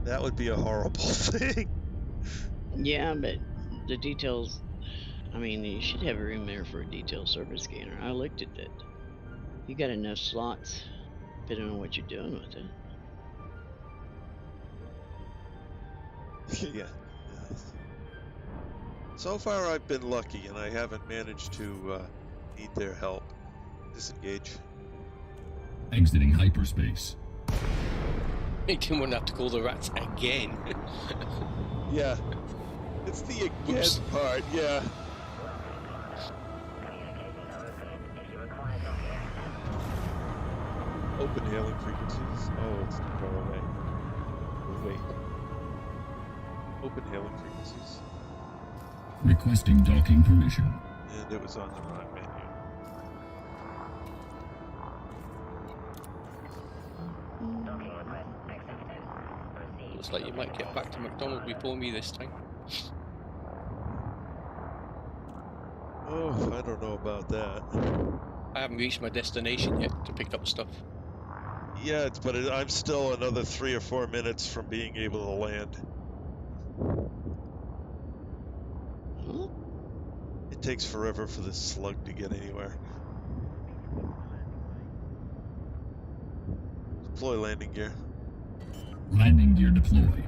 A: That would be a horrible thing.
C: Yeah, but the details, I mean, you should have a room there for a detailed surface scanner. I looked at that. You got enough slots, depending on what you're doing with it.
A: Yeah. So far, I've been lucky, and I haven't managed to need their help. Disengage.
D: Exiting hyperspace.
B: You didn't want to have to call the rats again.
A: Yeah. It's the again
B: Oops.
A: part, yeah. Open hailing frequencies. Oh, it's too far away. Wait. Open hailing frequencies.
D: Requesting docking permission.
A: And it was on the wrong menu.
B: Looks like you might get back to McDonald's before me this time.
A: Oh, I don't know about that.
B: I haven't reached my destination yet to pick up stuff.
A: Yeah, I'm still another 3 or 4 minutes from being able to land.
C: Huh?
A: It takes forever for this slug to get anywhere. Deploy landing gear.
D: Landing gear deployed.
H: Landing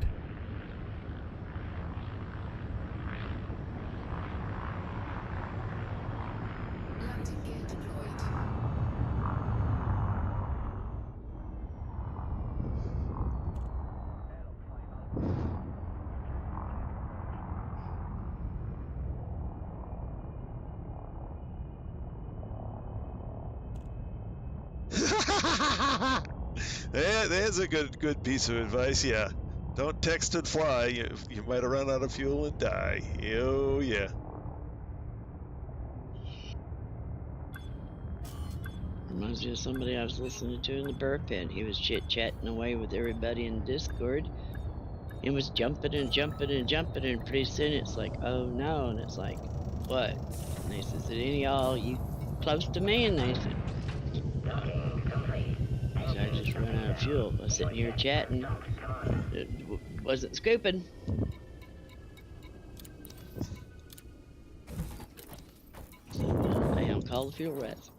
H: gear deployed.
A: There's a good piece of advice, yeah. Don't text and fly. You might have run out of fuel and die. Oh, yeah.
C: Reminds me of somebody I was listening to in the burp pen. He was chit-chatting away with everybody in Discord. It was jumping and jumping and jumping, and pretty soon it's like, oh no, and it's like, what? And they said, any of y'all, you close to me? And they said, so I just ran out of fuel. I was sitting here chatting. It wasn't scooping. So, damn, call the fuel rats.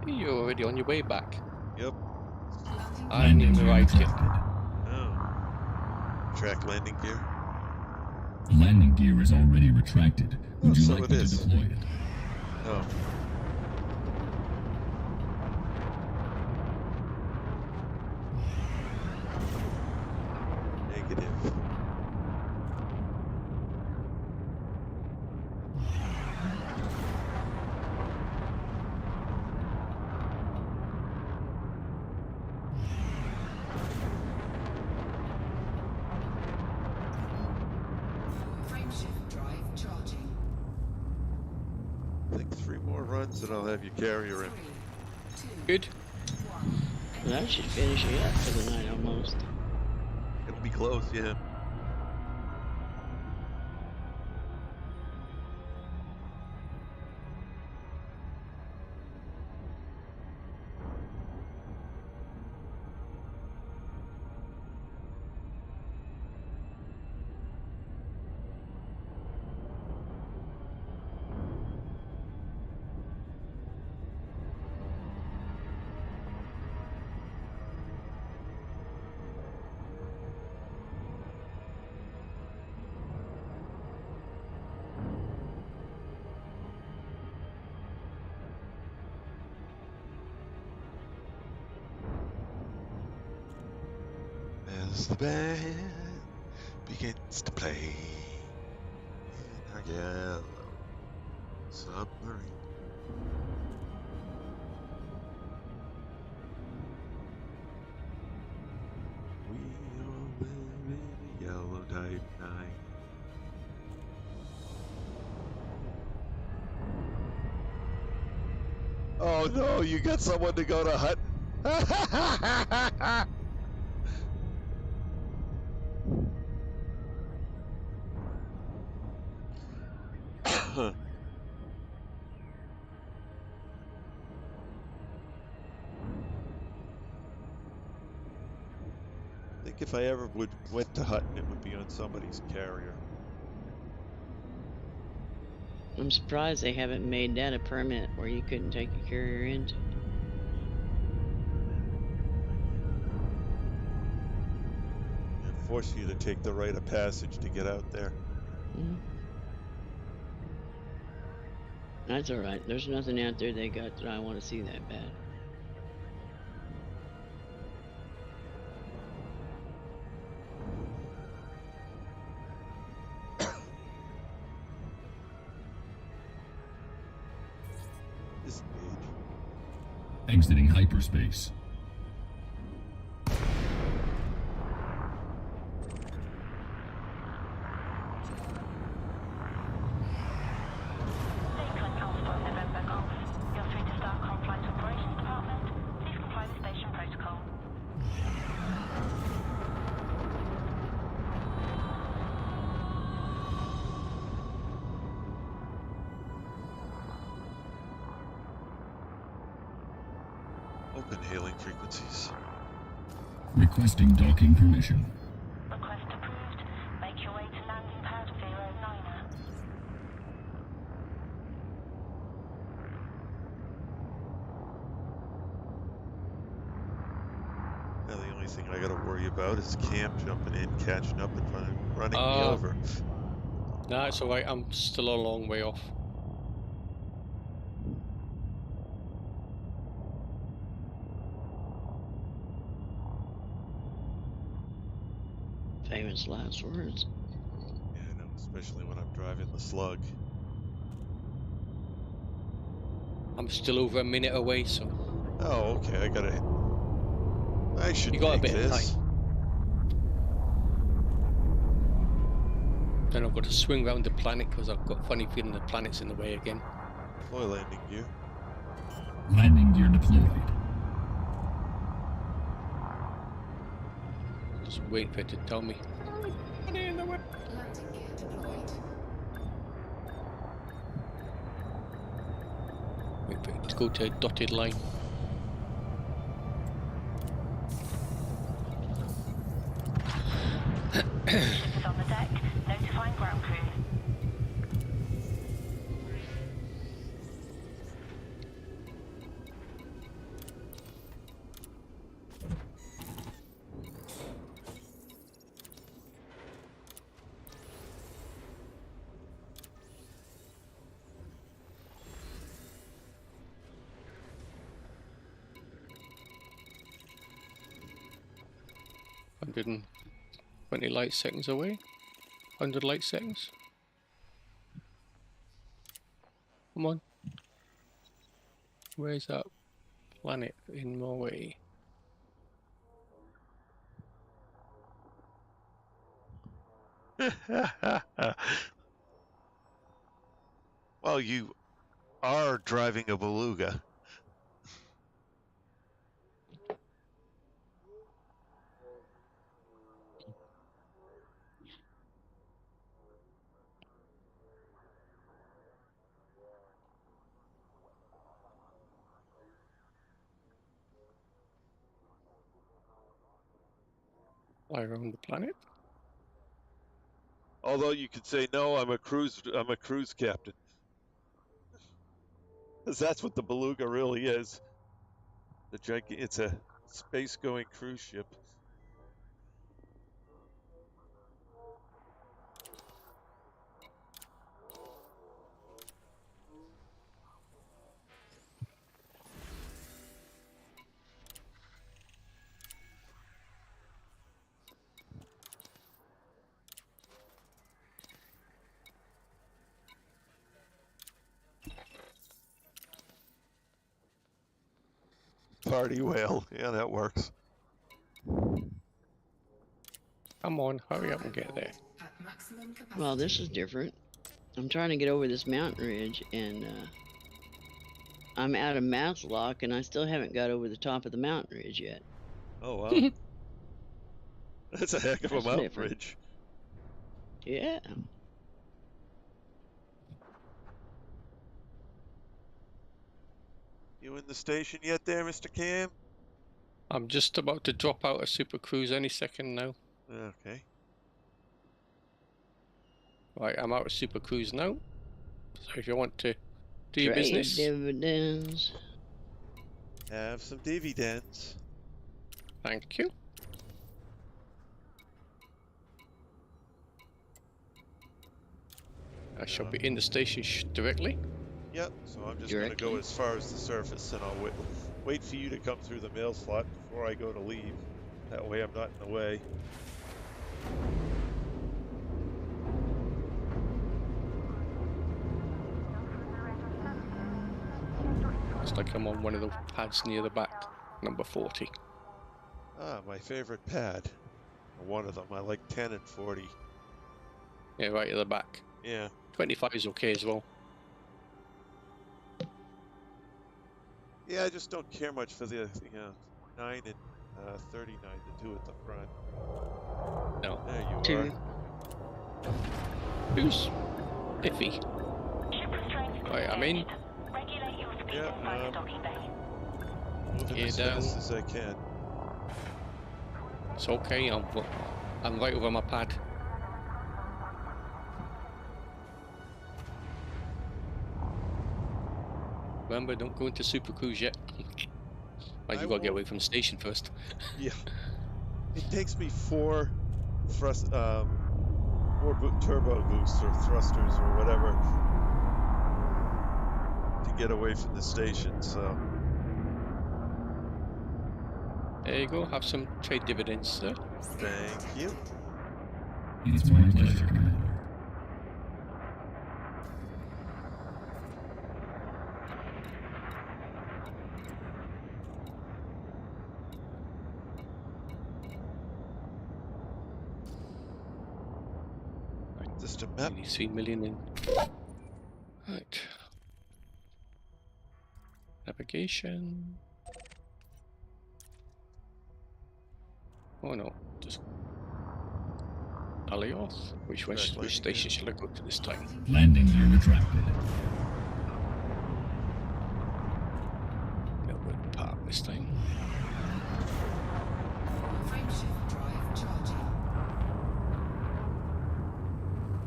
B: You're already on your way back.
A: Yep.
B: I haven't even arrived yet.
A: Oh. Track landing gear.
D: Landing gear is already retracted.
A: Oh,
D: Would you
A: so
D: like
A: it
D: me to
A: is.
D: deploy it?
A: Oh. Negative.
H: Frameshift drive charging.
A: I think 3 more runs and I'll have your carrier in.
H: 3, 2,
B: Good.
H: 1.
C: Well, that should finish it up for the night almost.
A: It'll be close, yeah. As the band begins to play in our yellow submarine. We all live in a yellow type night. Oh no, you got someone to go to Hutton. I think if I ever went to Hutton, it would be on somebody's carrier.
C: I'm surprised they haven't made that a permit where you couldn't take a carrier into.
A: And force you to take the rite of passage to get out there.
C: Mhm. That's alright. There's nothing out there they got that I want to see that bad.
A: Disengage.
D: Exiting hyperspace.
F: Lakeland Alpha, November Golf. You're through to Starcom Flight Operations Department. Please comply with station protocol.
A: Open hailing frequencies.
D: Requesting docking permission.
F: Request approved. Make your way to landing pad 09er.
A: Now the only thing I gotta worry about is Cam jumping in, catching up, and running me
B: Oh.
A: over.
B: No, it's alright. I'm still a long way off.
C: Famous last words.
A: Yeah, I know, especially when I'm driving the slug.
B: I'm still over a minute away, so
A: Oh, okay, I should
B: you got a
A: make
B: bit of
A: this.
B: time. Then I've got to swing around the planet because I've got a funny feeling the planet's in the way again.
A: Deploy landing gear.
D: Landing gear deployed.
B: Just waiting for it to tell me.
H: Landing gear deployed.
B: Wait for it to go to a dotted line.
F: This is on the deck. Notifying ground crew.
B: 120 light seconds away. 100 light seconds. Come on. Where's that planet in my way?
A: Well, you are driving a beluga.
B: Fly around the planet.
A: Although you could say, no, I'm a cruise captain. Because that's what the beluga really is. It's a space-going cruise ship. Party whale. Yeah, that works.
B: Come on, hurry up and get there.
H: At maximum capacity.
C: Well, this is different. I'm trying to get over this mountain ridge, and I'm out of mouth lock, and I still haven't got over the top of the mountain ridge yet.
A: Oh, wow. That's a heck of a
C: That's
A: mountain
C: different.
A: ridge.
C: Yeah.
A: You in the station yet there, Mr. Cam?
B: I'm just about to drop out of Super Cruise any second now.
A: Okay.
B: Right, I'm out of Super Cruise now. So if you want to do your
C: Trade
B: business,
C: dividends.
A: Have some dividends.
B: thank you. I shall be in the station directly.
A: Yep, so I'm just going to go
C: Directly.
A: as far as the surface, and I'll wait for you to come through the mail slot before I go to leave. That way I'm not in the way.
B: Looks like I'm on one of the pads near the back, number 40.
A: Ah, my favorite pad. One of them. I like 10 and 40.
B: Yeah, right at the back.
A: Yeah.
B: 25 is okay as well.
A: Yeah, I just don't care much for the 9 and 39, the two at the front.
B: No.
A: There you
C: Two.
A: are.
B: Who's iffy?
F: Ship restraints
B: Right, I'm in.
F: engaged. Regulate your speed
A: Yeah,
F: inside the docking bay.
A: Moving
B: Gear
A: as
B: down.
A: fast as I can.
B: It's okay, I'm right over my pad. Remember, don't go into Super Cruise yet. Like,
A: I
B: you gotta get
A: won't.
B: away from the station first.
A: Yeah. It takes me 4 turbo boosts or thrusters or whatever to get away from the station, so.
B: There you go, have some trade dividends, sir.
A: Thank you.
D: It's my pleasure, Commander.
A: Just a map.
B: 93 million in. Right. Navigation. Oh no, just Alioth. Which
A: Correctly,
B: station shall I go to this time?
D: Landing gear retracted.
B: No, we'll park this time.
H: Frameshift drive charging.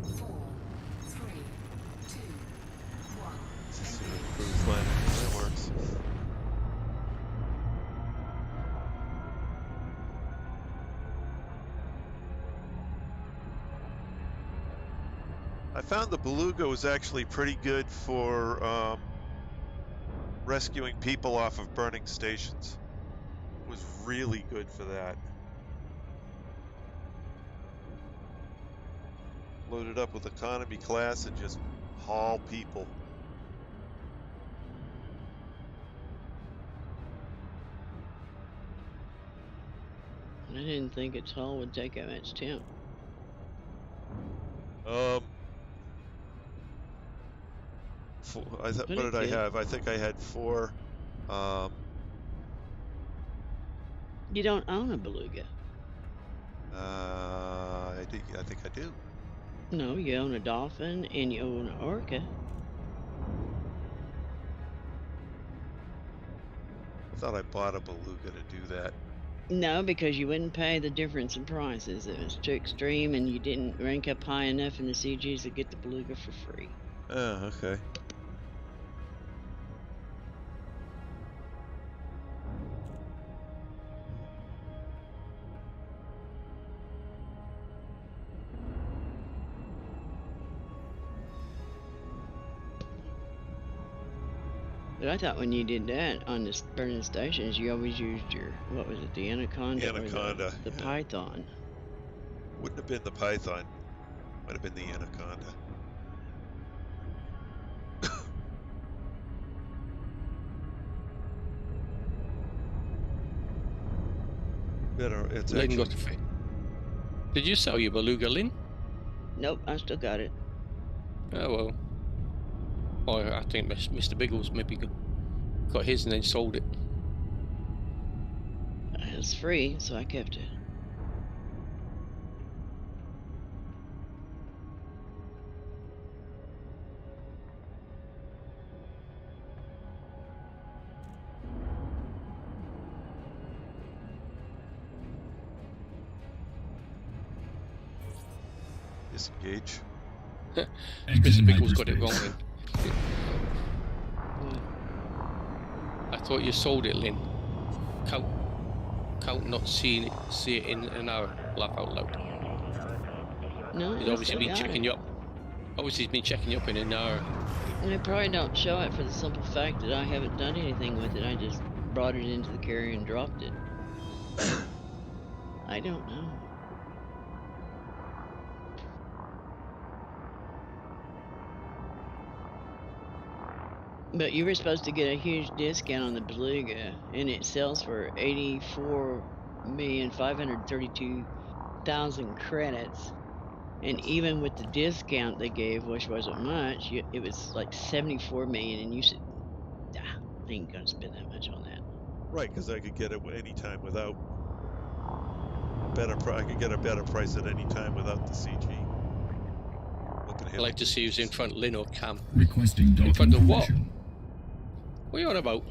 H: 4, 3, 2, 1.
A: This is a cruise landing. That works. I found the beluga was actually pretty good for rescuing people off of burning stations. It was really good for that. Load it up with economy class and just haul people.
C: I didn't think its hull would take that much temp.
A: What
C: But
A: did
C: it
A: I
C: did.
A: have? I think I had 4.
C: You don't own a beluga.
A: I think I do.
C: No, you own a dolphin and you own an orca.
A: I thought I bought a beluga to do that.
C: No, because you wouldn't pay the difference in prices. It was too extreme and you didn't rank up high enough in the CGs to get the beluga for free.
A: Oh, okay.
C: But I thought when you did that on the burning stations, you always used your, what was it, the anaconda,
A: Anaconda,
C: or the
A: yeah.
C: python.
A: Wouldn't have been the python. Might have been the anaconda. Better. It's
B: Lynn
A: actually.
B: got a fee. Did you sell your beluga, Lynn?
C: Nope, I still got it.
B: Oh well. Oh, I think Mr. Biggles maybe got his and then sold it.
C: It was free, so I kept it.
A: Disengage.
B: Mr. Biggles got it wrong then.
C: What?
B: I thought you sold it, Lynn. Count not see it in an hour. Laugh out loud.
C: No,
B: He's
C: I
B: obviously
C: still
B: been
C: got
B: checking
C: it.
B: you up. Obviously he's been checking you up in an hour.
C: And I probably don't show it for the simple fact that I haven't done anything with it. I just brought it into the carrier and dropped it. I don't know. But you were supposed to get a huge discount on the beluga, and it sells for 84,532,000 credits. And even with the discount they gave, which wasn't much, it was like 74 million, and you said, "Ah, I ain't gonna spend that much on that."
A: Right, because I could get it anytime without better. I could get a better price at any time without the CG. Looking at
B: I'd like to see who's in front, Lynn or Cam.
D: Requesting
B: In front
D: docking
B: of what?
D: permission.
B: What are you on about?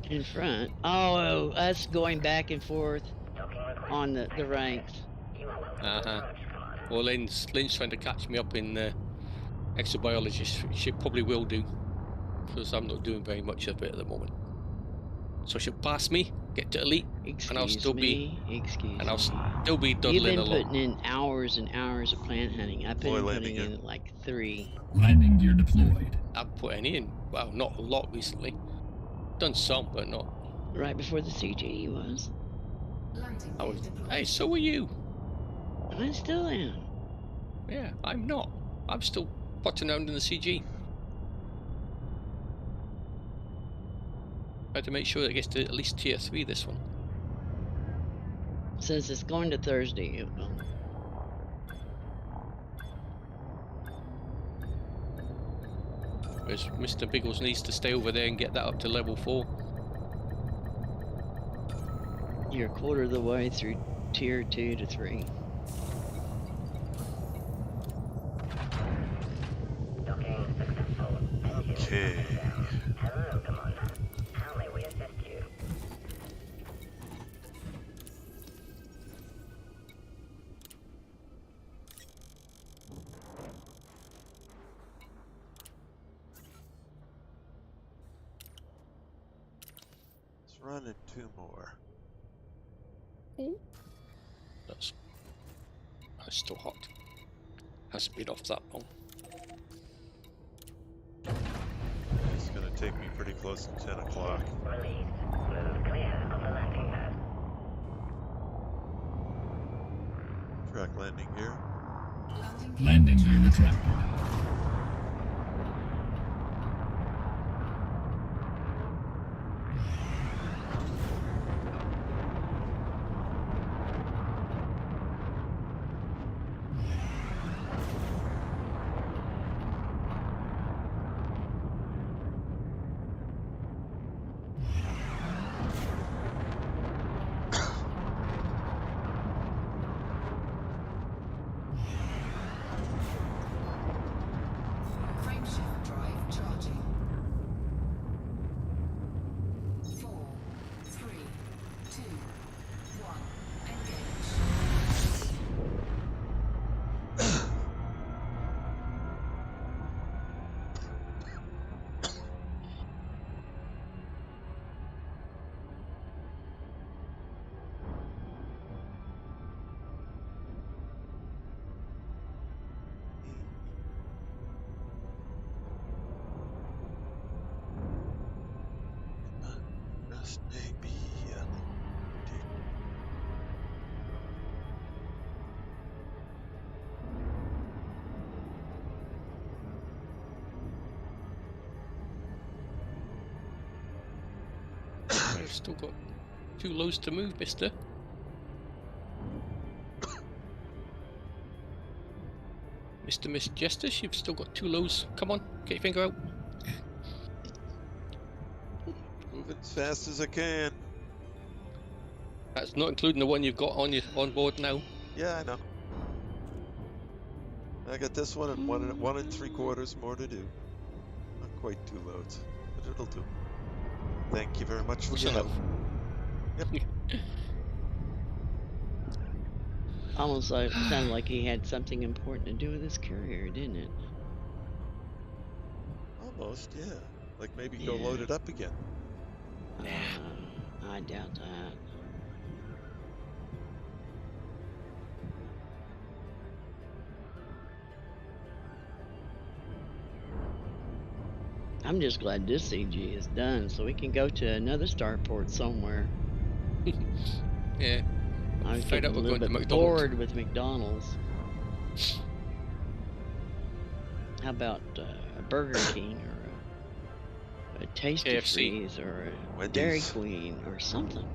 C: In front. Oh, us going back and forth on the ranks.
B: Uh-huh. Well, Lynn's trying to catch me up in exobiology. She probably will do, because I'm not doing very much of it at the moment. So she'll pass me, get to elite, and I'll still be
C: Excuse
B: I'll
C: me.
B: still be
C: You've
B: dudling
C: been
B: along.
C: putting in hours and hours of plant hunting. I've
A: Deploy
C: been
A: landing
C: putting
A: gear.
C: in like 3.
D: Landing gear deployed.
B: I've put any in. Well, not a lot recently. Done some, but not.
C: Right before the CG was.
H: Landing
B: I
H: gear
B: was.
H: deployed.
B: Hey, so are you?
C: I still am.
B: Yeah, I'm not. I'm still potting around in the CG. I had to make sure it gets to at least tier 3 this one.
C: Since it's going to Thursday, it will.
B: Whereas Mr. Biggles needs to stay over there and get that up to level 4.
C: You're a quarter of the way through tier 2 to 3.
G: Docking successful. Engine
A: Okay.
G: down. Hello, Commander. How may we assist you?
A: Let's run in 2 more.
B: That's still hot. Hasn't been off that long.
A: It's going to take me pretty close to 10 o'clock.
G: Release. Move clear of the landing pad.
A: Track landing gear.
H: Landing
D: Landing gear retracted.
H: Frameshift drive charging. 4, 3, 2, 1. Engage.
A: Just maybe.
B: I've still got 2 loads to move, mister. Mr. Miss Justice, you've still got 2 loads. Come on, get your finger out.
A: Moving as fast as I can.
B: That's not including the one you've got on board now.
A: Yeah, I know. I got this one and 1 3/4 more to do. Not quite 2 loads, but it'll do. Thank you very much for
B: Close
A: your help.
B: enough.
A: Yep.
C: Almost like sounded like he had something important to do with his carrier, didn't it?
A: Almost, yeah. Like maybe go
C: Yeah.
A: load it up again.
C: I doubt that. I'm just glad this CG is done, so we can go to another starport somewhere.
B: Yeah.
C: I was
B: Fed
C: getting
B: up
C: a
B: with
C: little
B: going to
C: bit
B: McDonald's.
C: bored with McDonald's. How about a Burger King or a Tasty
B: KFC.
C: Freeze or a
A: Wendy's.
C: Dairy Queen or something?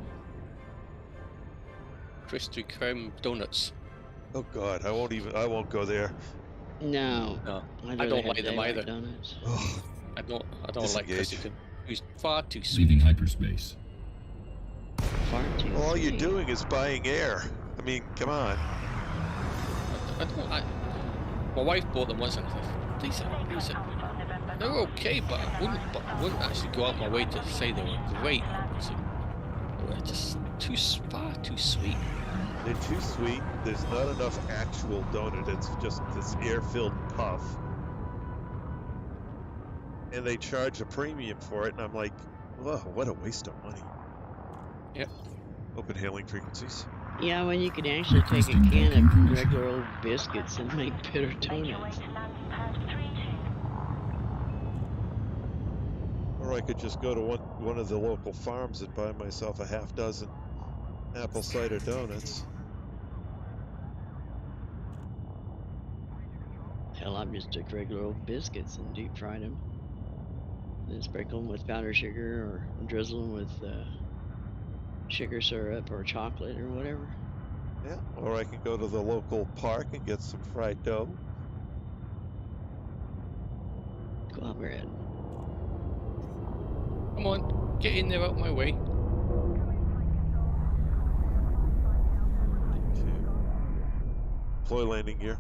B: Krispy Kreme donuts.
A: Oh God, I won't go there.
C: No,
B: No,
C: I'd
B: I
C: rather
B: don't
C: have
B: like them
C: daylight
B: either.
C: donuts.
A: Oh,
B: I don't like
A: Disengage.
B: Krispy Kreme. It's far too sweet.
D: Leaving hyperspace.
C: Far too
A: all you're
C: sweet.
A: doing is buying air. I mean, come on.
B: My wife bought them once and I thought, these are they're okay, but I wouldn't actually go out my way to say they were great. They're just far too sweet.
A: They're too sweet. There's not enough actual donut. It's just this air-filled puff. And they charge a premium for it, and I'm like, whoa, what a waste of money.
B: Yep.
A: Open hailing frequencies.
C: Yeah, when you could actually take a can of regular old biscuits and make bitter donuts.
A: Or I could just go to one of the local farms and buy myself a half dozen apple cider donuts.
C: Hell, I just took regular old biscuits and deep fried them. Then sprinkle them with powdered sugar or drizzle them with sugar syrup or chocolate or whatever.
A: Yeah, or I can go to the local park and get some fried dough.
C: Go on, Red.
B: Come on, get in there out my way.
A: Deploy landing gear.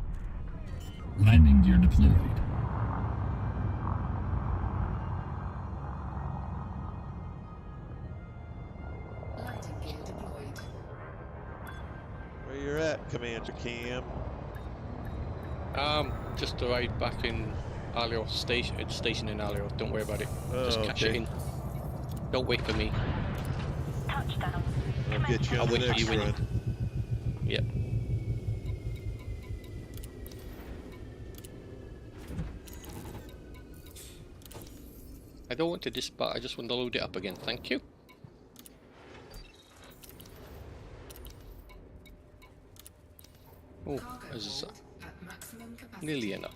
D: Landing gear deployed.
H: Landing gear deployed.
A: Where you're at, Commander Cam?
B: Just arrived back in Alio station. It's station in Alio. Don't worry about it. Just catch it
A: okay.
B: in. Don't wait for me.
F: Touchdown.
A: I'll get you
B: I'll
A: on the
B: wait for
A: next
B: you when you-
A: run.
B: Yep. I don't want to dispatch. I just want to load it up again. Thank you. Oh,
H: Cargo
B: this is
H: hold at maximum capacity.
B: Nearly enough.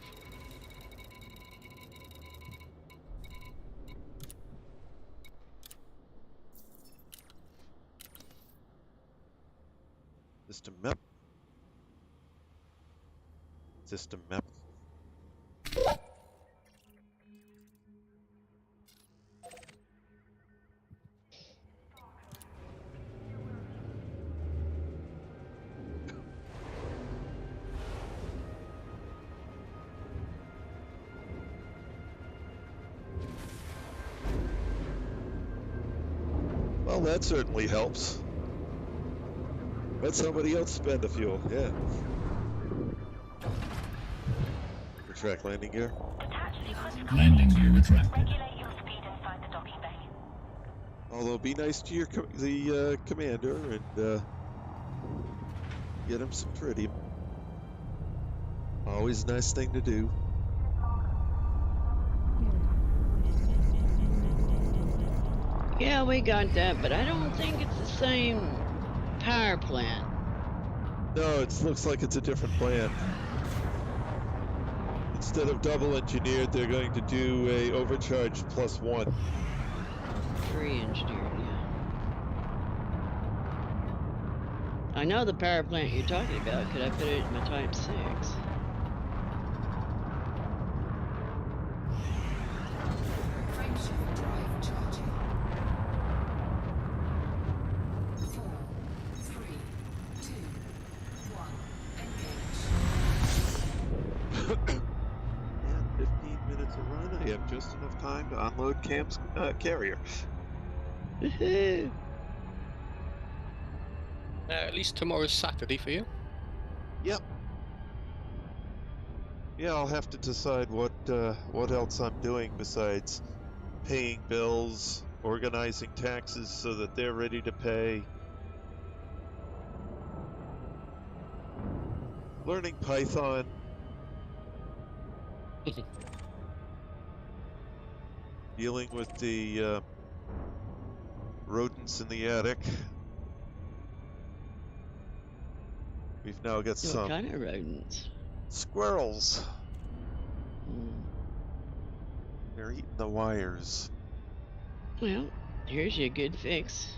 A: System map. System map. Well, that certainly helps. Let somebody else spend the fuel, yeah. Retract landing gear.
F: Detach sequence
D: Landing
F: complete.
D: gear retracted.
F: Regulate your speed inside the docking bay.
A: Although, be nice to your the commander and get him some tritium. Always a nice thing to do.
C: Yeah, we got that, but I don't think it's the same power plant.
A: No, it looks like it's a different plan. Instead of double engineered, they're going to do a overcharged +1.
C: 3 engineered, yeah. I know the power plant you're talking about. Could I put it in my Type 6?
H: Frameshift drive charging. 4, 3, 2, 1. Engage.
A: And 15 minutes of run, I have just enough time to unload Cam's carrier.
B: At least tomorrow's Saturday for you.
A: Yep. Yeah, I'll have to decide what else I'm doing besides paying bills, organizing taxes so that they're ready to pay, learning Python. Dealing with the rodents in the attic. We've now got
C: What
A: some
C: kind of rodents?
A: squirrels.
C: Hmm.
A: They're eating the wires.
C: Well, here's your good fix.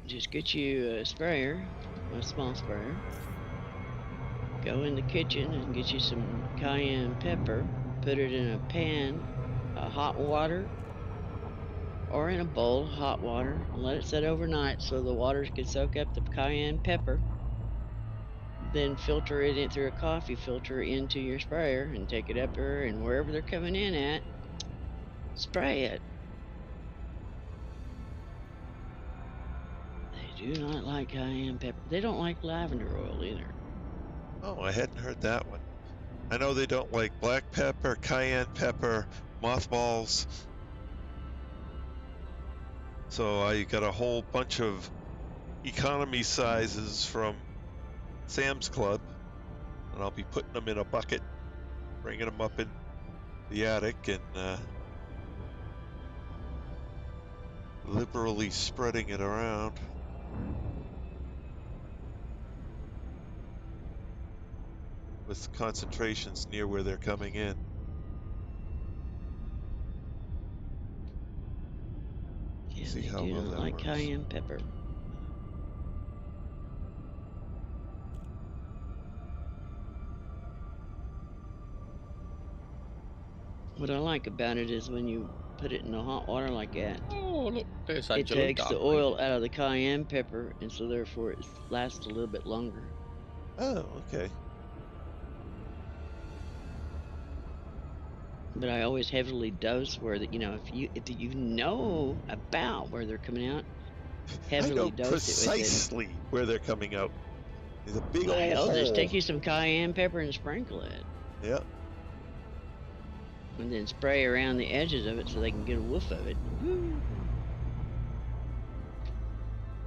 C: Just get you a sprayer, a small sprayer. Go in the kitchen and get you some cayenne pepper. Put it in a pan of hot water or in a bowl of hot water and let it set overnight so the water can soak up the cayenne pepper. Then filter it in through a coffee filter into your sprayer and take it up there and wherever they're coming in at, spray it. They do not like cayenne pepper. They don't like lavender oil either.
A: Oh, I hadn't heard that one. I know they don't like black pepper, cayenne pepper, mothballs. So I got a whole bunch of economy sizes from Sam's Club, and I'll be putting them in a bucket, bringing them up in the attic, and liberally spreading it around. With concentrations near where they're coming in.
C: Yeah,
A: See
C: they
A: how
C: do
A: well
C: not
A: that
C: like
A: works.
C: cayenne pepper. What I like about it is when you put it in the hot water like that,
B: Oh, look, there's
C: it
B: Angelo
C: takes the
B: Darkwing.
C: oil out of the cayenne pepper, and so therefore it lasts a little bit longer.
A: Oh, okay.
C: But I always heavily dose where that, you know, if you know about where they're coming out,
A: I know
C: heavily dose it with it.
A: precisely where they're coming out. There's a big old
C: Well,
A: hole.
C: just take you some cayenne pepper and sprinkle it,
A: Yeah.
C: and then spray around the edges of it so they can get a whiff of it. Woo.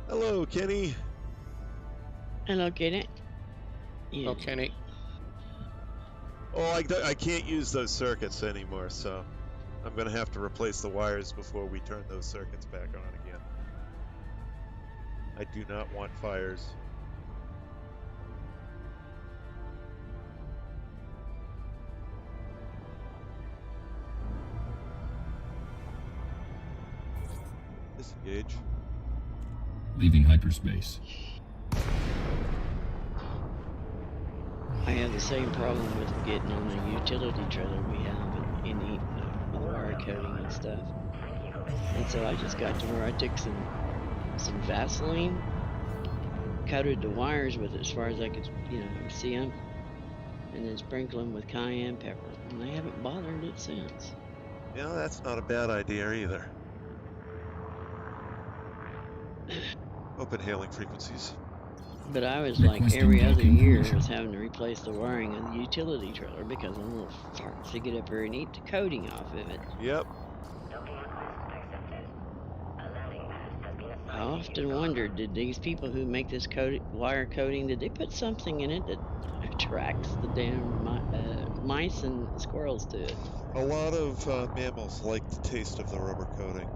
A: Hello, Kenny.
C: Hello, get it? Yeah.
B: Oh, Kenny.
A: Oh, I can't use those circuits anymore, so I'm going to have to replace the wires before we turn those circuits back on again. I do not want fires. Gauge.
D: Leaving hyperspace.
C: I have the same problem with getting on the utility trailer we have in the with wire coating and stuff. And so I just got to where I took some Vaseline, coated the wires with it as far as I could, see them, and then sprinkle them with cayenne pepper. And they haven't bothered it since.
A: Yeah, that's not a bad idea either. Open hailing frequencies.
C: But I was like
D: Requesting
C: every other
D: docking
C: year
D: permission.
C: was having to replace the wiring of the utility trailer because them little farts, they get up here and eat the coating off of it.
A: Yep.
G: Docking request accepted. A landing pad has been assigned.
C: I often wondered, did these people who make this wire coating, did they put something in it that attracts the damn mice and squirrels to it?
A: A lot of mammals like the taste of the rubber coating.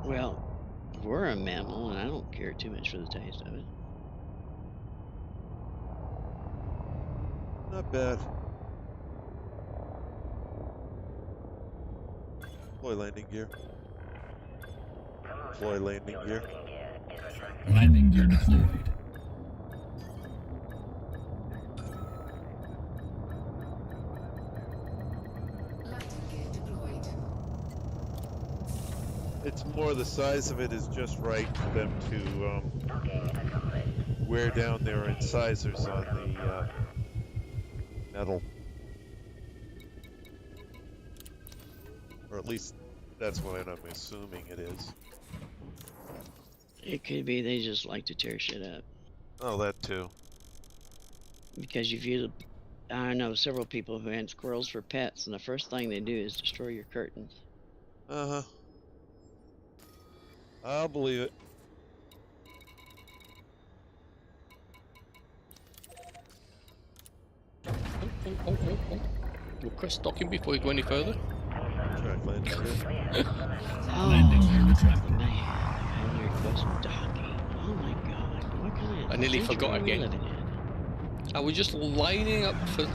C: Well, we're a mammal, and I don't care too much for the taste of it.
A: Not bad. Deploy landing gear. Deploy landing gear.
D: Landing gear deployed.
H: Landing gear deployed.
A: It's more the size of it is just right for them to wear down their incisors on the metal. Or at least that's what I'm assuming it is.
C: It could be they just like to tear shit up.
A: Oh, that too.
C: Because I know several people who had squirrels for pets, and the first thing they do is destroy your curtains.
A: Uh-huh. I'll believe it.
B: Oh. Request docking before you go any further.
A: Track landing gear.
D: Landing gear retracted.
C: Man, I request docking. Oh my god, what kind of
B: I nearly
C: century
B: forgot
C: are we
B: again.
C: living in?
B: I was just lining up for the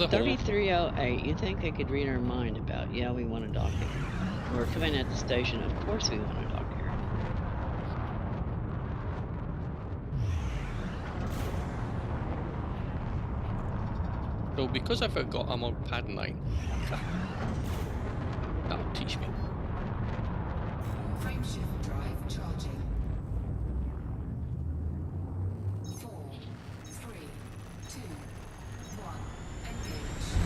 B: whole.
C: 3308, you think they could read our mind about, yeah, we want to dock here. We're coming at the station, of course we want to dock here.
B: So because I forgot I'm on pad 9, that'll teach me.
H: Frameshift drive charging. 4, 3, 2, 1. Engage.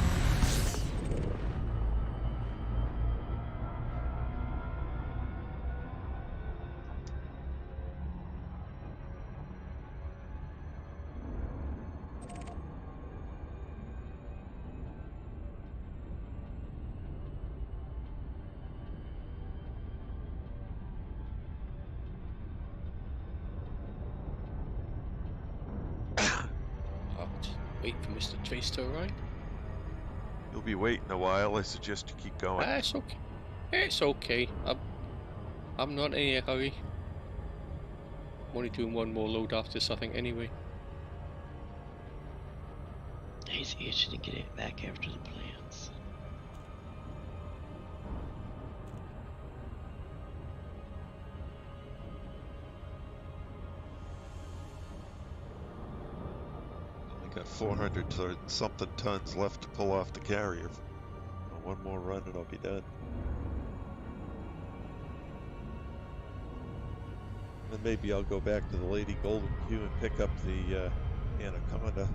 B: I'll just wait for Mr. Trace to arrive.
A: You'll be waiting a while. I suggest you keep going.
B: It's okay. It's okay. I'm not in a hurry. I'm only doing one more load after this, I think, anyway.
C: He's itching to get it back after the plants.
A: Only got 400 something tons left to pull off the carrier. One more run and I'll be done. Then maybe I'll go back to the Lady Golden Q and pick up the Anaconda.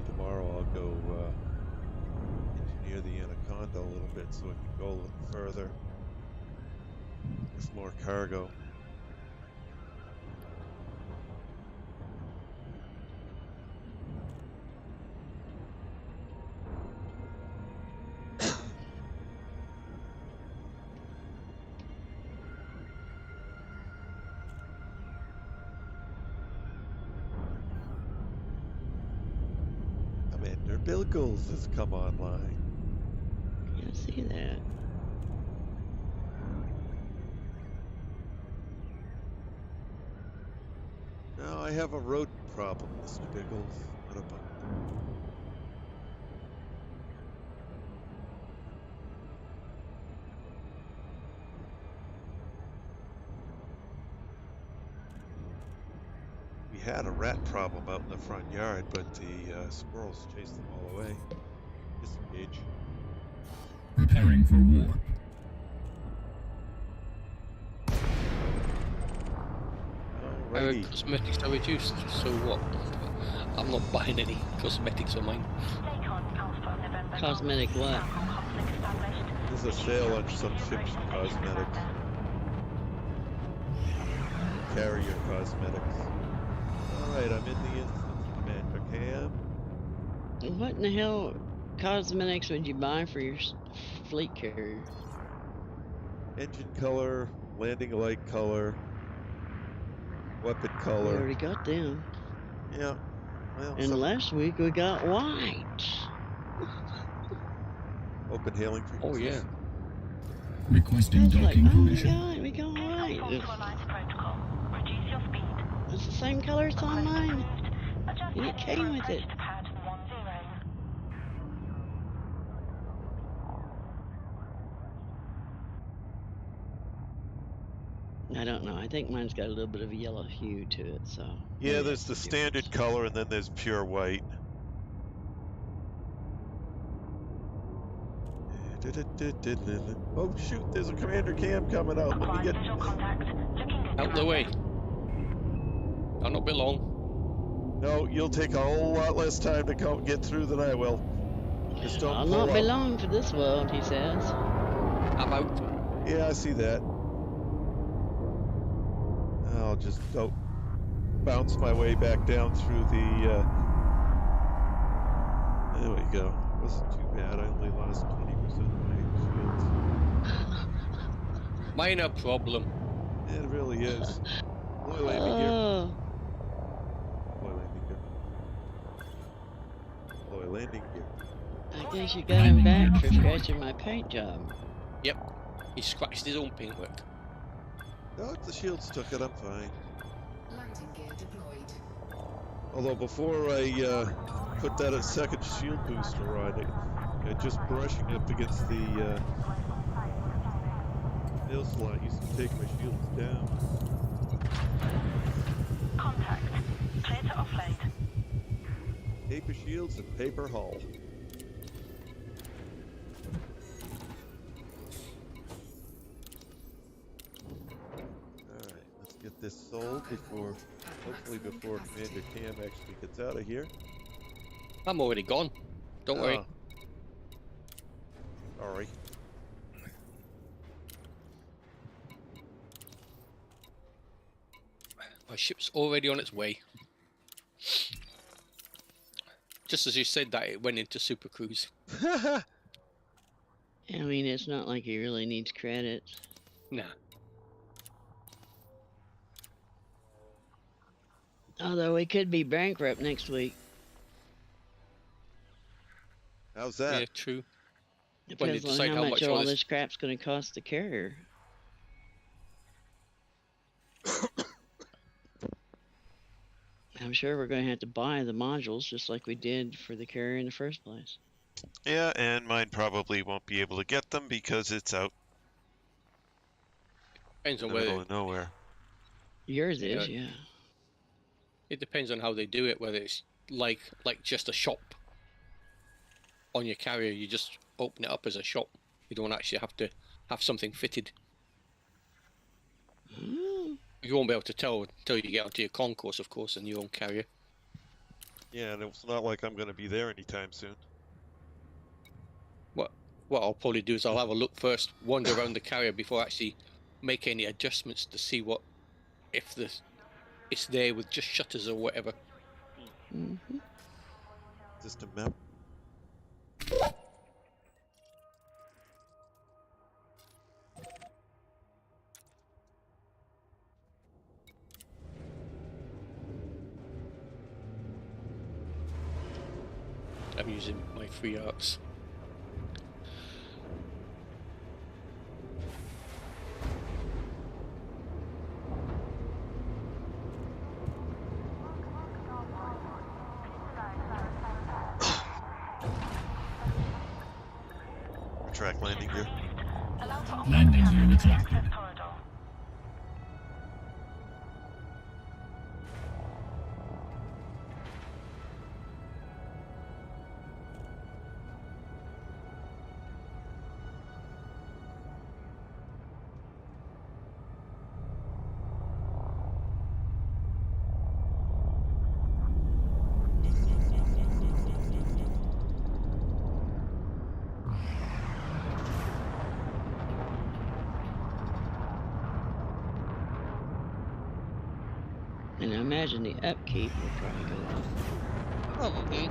A: Tomorrow I'll go engineer the Anaconda a little bit so it can go a little further with more cargo. Commander Bilgles has come online.
C: Yeah, see that.
A: Now I have a rodent problem, Mr. Biggles. What about? We had a rat problem out in the front yard, but the squirrels chased them all away. Disengage.
D: Preparing for war.
A: Alrighty.
B: Cosmetics are reduced, so what? I'm not buying any cosmetics on mine.
C: Cosmetic what?
A: There's a sale on some ships' cosmetics. Carrier cosmetics. Alright, I'm in the instance commander cam.
C: What in the hell cosmetics would you buy for your fleet carrier?
A: Engine color, landing light color, weapon
C: We
A: color.
C: already got them.
A: Yeah. Well,
C: And last week we got white.
A: open hailing frequencies.
B: Oh yeah.
D: Requesting
C: That's like,
D: docking
C: oh my
D: permission.
C: god, we got white. That's the same color as on mine. And it came with it. I don't know. I think mine's got a little bit of a yellow hue to it, so.
A: Yeah,
C: maybe
A: there's
C: that's
A: the
C: difference.
A: standard color and then there's pure white. Oh shoot, there's a commander cam coming out. Let me get
B: Out the way. I'll not be long.
A: No, you'll take a whole lot less time to get through than I will. Just don't
C: I'll
A: pull
C: not be
A: up.
C: long for this world, he says.
B: I'm out.
A: Yeah, I see that. I'll just bounce my way back down through the. There we go. Wasn't too bad. I only lost 20% of my shields.
B: Minor problem.
A: It really is. Boy, landing gear.
C: Oh,
A: Boy, landing gear. Boy, landing gear.
C: I guess you got him back for scratching my paint job.
B: Yep. He scratched his own paintwork.
A: No, if the shields took it, I'm fine.
H: Landing gear deployed.
A: Although before I put that second shield booster on it, just brushing up against the hill slot used to take my shields down.
F: Contact. Clear to offload.
A: Paper shields and paper hull. Alright, let's get this sold before, hopefully before Commander Cam actually gets out of here.
B: I'm already gone. Don't worry.
A: Oh. Sorry.
B: My ship's already on its way. Just as you said that, it went into Super Cruise.
C: I mean, it's not like he really needs credits.
B: Nah.
C: Although we could be bankrupt next week.
A: How's that?
B: Yeah, true. When they
C: Depends on
B: decide
C: how
B: how
C: much
B: much
C: all
B: all
C: this
B: this-
C: crap's going to cost the carrier. I'm sure we're going to have to buy the modules just like we did for the carrier in the first place.
A: Yeah, and mine probably won't be able to get them because it's out
B: Depends
A: in
B: on
A: the middle
B: whether
A: of nowhere.
C: Yours is, yeah.
B: it depends on how they do it. Whether it's like just a shop on your carrier, you just open it up as a shop. You don't actually have to have something fitted.
C: Oh,
B: You won't be able to tell until you get onto your concourse, of course, and your own carrier.
A: Yeah, and it's not like I'm going to be there anytime soon.
B: What I'll probably do is I'll have a look first, wander around the carrier before I actually make any adjustments to see if it's there with just shutters or whatever.
C: mhm.
A: Just a map.
B: I'm using my free arcs.
A: Track landing gear.
D: Landing gear retracted.
F: 6 corridor.
H: 5
C: And I imagine the upkeep will probably go up.
B: Probably.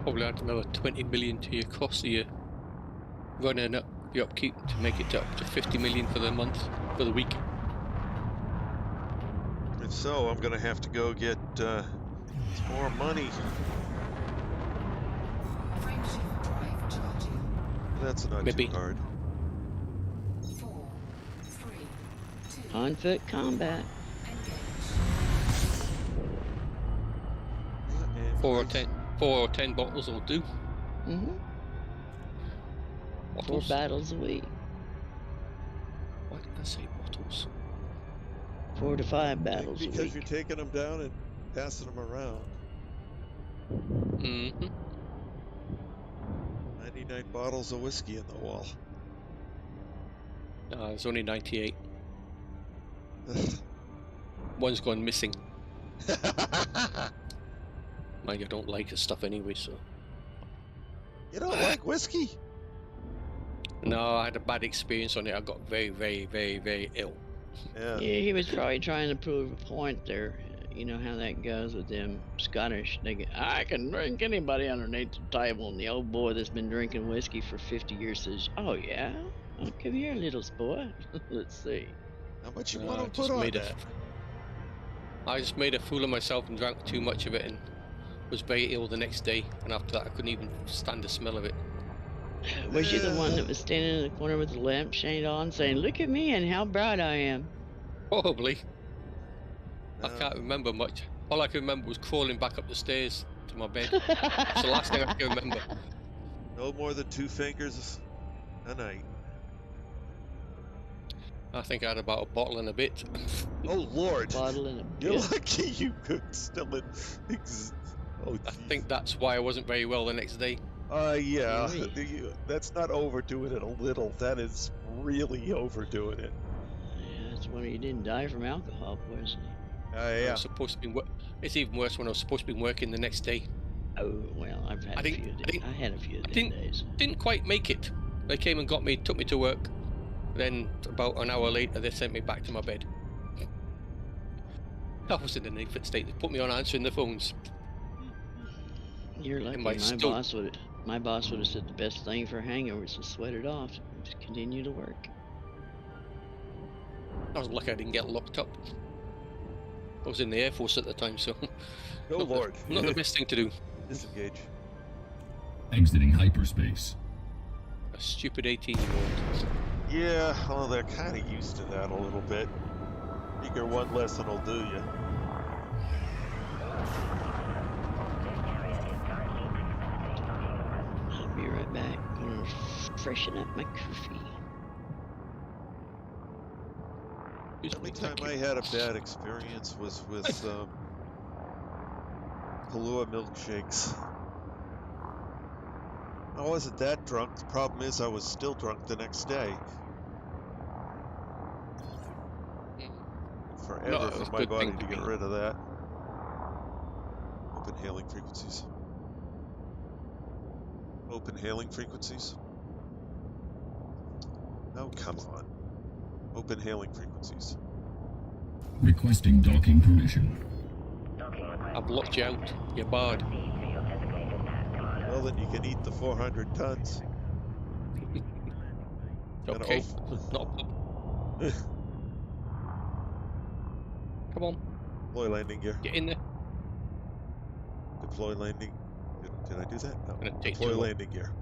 B: Probably add another 20 million to your cost of your running up your upkeep to make it up to 50 million for the month, for the week.
A: If so, I'm gonna have to go get some more money.
H: Frameshift drive charging.
A: That's not
B: Maybe.
A: too hard.
H: 4, 3, 2,
C: On foot combat.
H: engage.
B: 4 or 10 bottles will do.
C: Mm-hmm. 4
B: Bottles?
C: battles a week.
B: Why did I say bottles?
C: 4 to 5 battles a
A: Because
C: week.
A: you're taking them down and passing them around.
B: Mm-hmm.
A: 99 bottles of whiskey in the wall.
B: There's only 98. One's gone missing. Mind you, I don't like his stuff anyway, so...
A: You don't like whiskey?
B: No, I had a bad experience on it. I got very, very, very, very ill.
A: Yeah.
C: Yeah, he was probably trying to prove a point there. You know how that goes with them Scottish. They go, I can drink anybody underneath the table. And the old boy that's been drinking whiskey for 50 years says, oh, yeah? Oh, come here, little boy. Let's see.
A: How much you
B: No,
A: want
B: I
A: to
B: just
A: put on
B: made
A: that?
B: I just made a fool of myself and drank too much of it and was very ill the next day. And after that, I couldn't even stand the smell of it.
C: Was you the one that was standing in the corner with the lampshade on saying, look at me and how bright I am?
B: Probably. I
A: No.
B: can't remember much. All I can remember was crawling back up the stairs to my bed. That's the last thing I can remember.
A: No more than 2 fingers a night.
B: I think I had about a bottle and a bit.
A: Oh, Lord.
C: Bottle and a
A: You're
C: bit.
A: lucky you could still in. Oh,
B: I
A: geez.
B: think that's why I wasn't very well the next day.
A: Yeah.
C: Really?
A: That's not overdoing it a little. That is really overdoing it.
C: Yeah, that's when he didn't die from alcohol poisoning.
B: I
A: Yeah.
B: was supposed to be. It's even worse when I was supposed to be working the next day.
C: Oh, well, I've had
B: I
C: a
B: think-
C: few
B: I
C: days.
B: think-
C: I had a few of
B: I
C: them
B: didn't-
C: days.
B: Didn't quite make it. They came and got me, took me to work. Then about an hour later, they sent me back to my bed. I was in an infant state. They put me on answering the phones.
C: You're lucky.
B: my sto-
C: My boss would have said the best thing for hangovers is sweat it off and just continue to work.
B: I was lucky I didn't get locked up. I was in the Air Force at the time, so
A: Oh,
B: not the-
A: Lord.
B: not the best thing to do.
A: Disengage.
D: Exiting hyperspace.
B: A stupid 18-year-old.
A: Yeah, well, they're kind of used to that a little bit. Figure one lesson will do you.
C: I'll be right back. Gonna freshen up my coffee.
B: Excuse
A: The
B: me,
A: only time
B: thank
A: I
B: you.
A: had a bad experience was with Kahlua milkshakes. I wasn't that drunk. The problem is I was still drunk the next day. Forever
B: No, it
A: for
B: was a
A: my
B: good
A: body
B: thing
A: to
B: to
A: get
B: be.
A: rid of that. Open hailing frequencies. Open hailing frequencies. Oh, come on. Open hailing frequencies.
D: Requesting docking permission.
B: I've locked you out. You're barred.
A: Well, then you can eat the 400 tons. Gonna
B: Okay. Not a problem. Come on,
A: Deploy landing gear.
B: get in there.
A: Deploy landing. Did I do that? No.
B: Gonna take
A: Deploy
B: too long.
A: landing gear.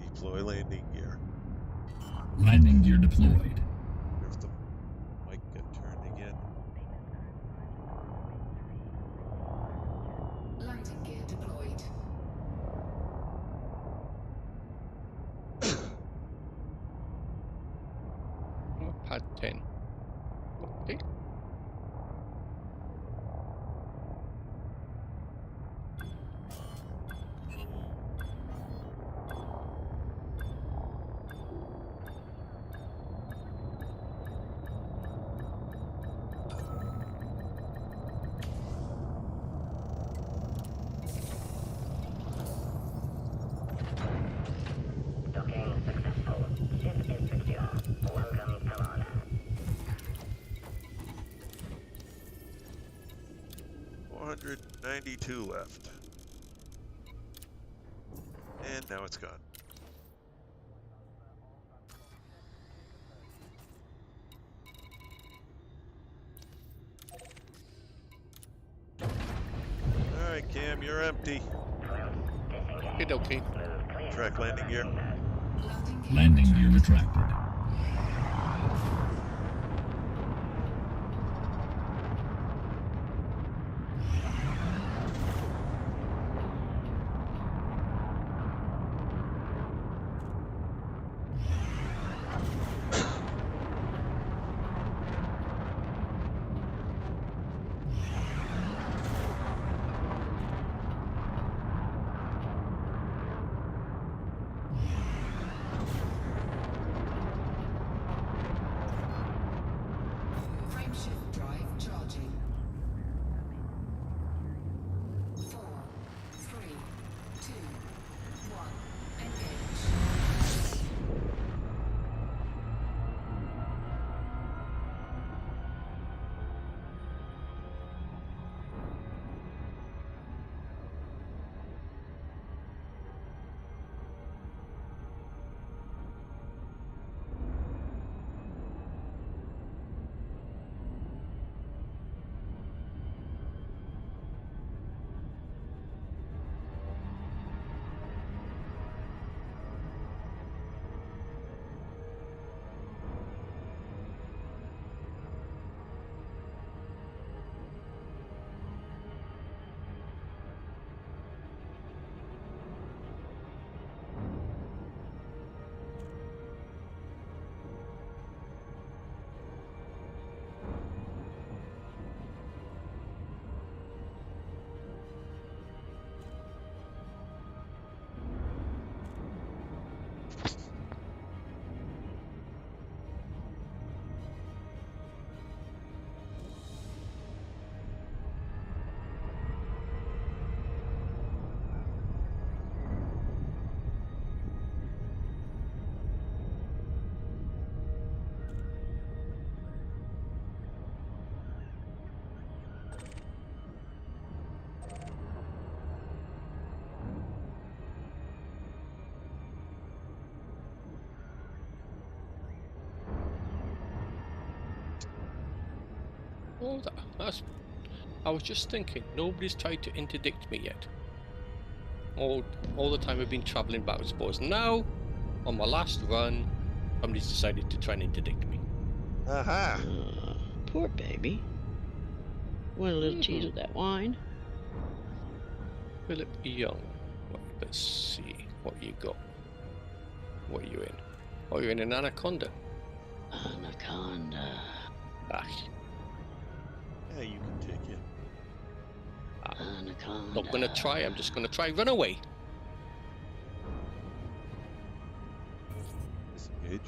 A: Deploy landing gear.
D: Landing gear deployed.
A: There's the mic got turned again.
H: Landing gear deployed.
B: Pad 10. Okay.
G: Docking successful. Ship is secure. Welcome, Colonia.
A: 92 left. And now it's gone. Alright, Cam, you're empty.
B: Okay.
A: Track landing gear.
D: Landing gear retracted.
H: Frameshift drive charging. 4, 3, 2, 1. Engage.
B: Oh, that's. I was just thinking, nobody's tried to interdict me yet. All the time I've been travelling backwards and forwards. Now, on my last run, somebody's decided to try and interdict me.
A: Aha!
C: Poor baby. Want a little tease of that wine?
B: Philip Young. Right, let's see what you got. What are you in? Oh, you're in an anaconda.
C: Anaconda.
B: Ah,
A: Yeah, you can take it.
C: Anaconda.
B: not gonna try. I'm just gonna try run away.
A: Disengage.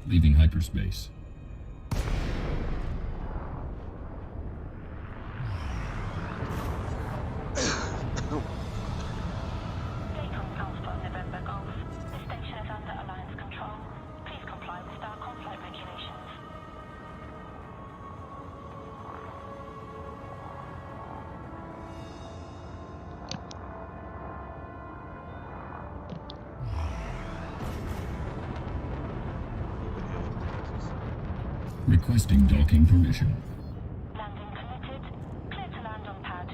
D: Leaving hyperspace.
F: Dayton Alpha November Golf. This station is under Alliance control. Please comply with StarCom flight regulations.
D: Requesting docking permission.
F: Landing permitted. Clear to land on pad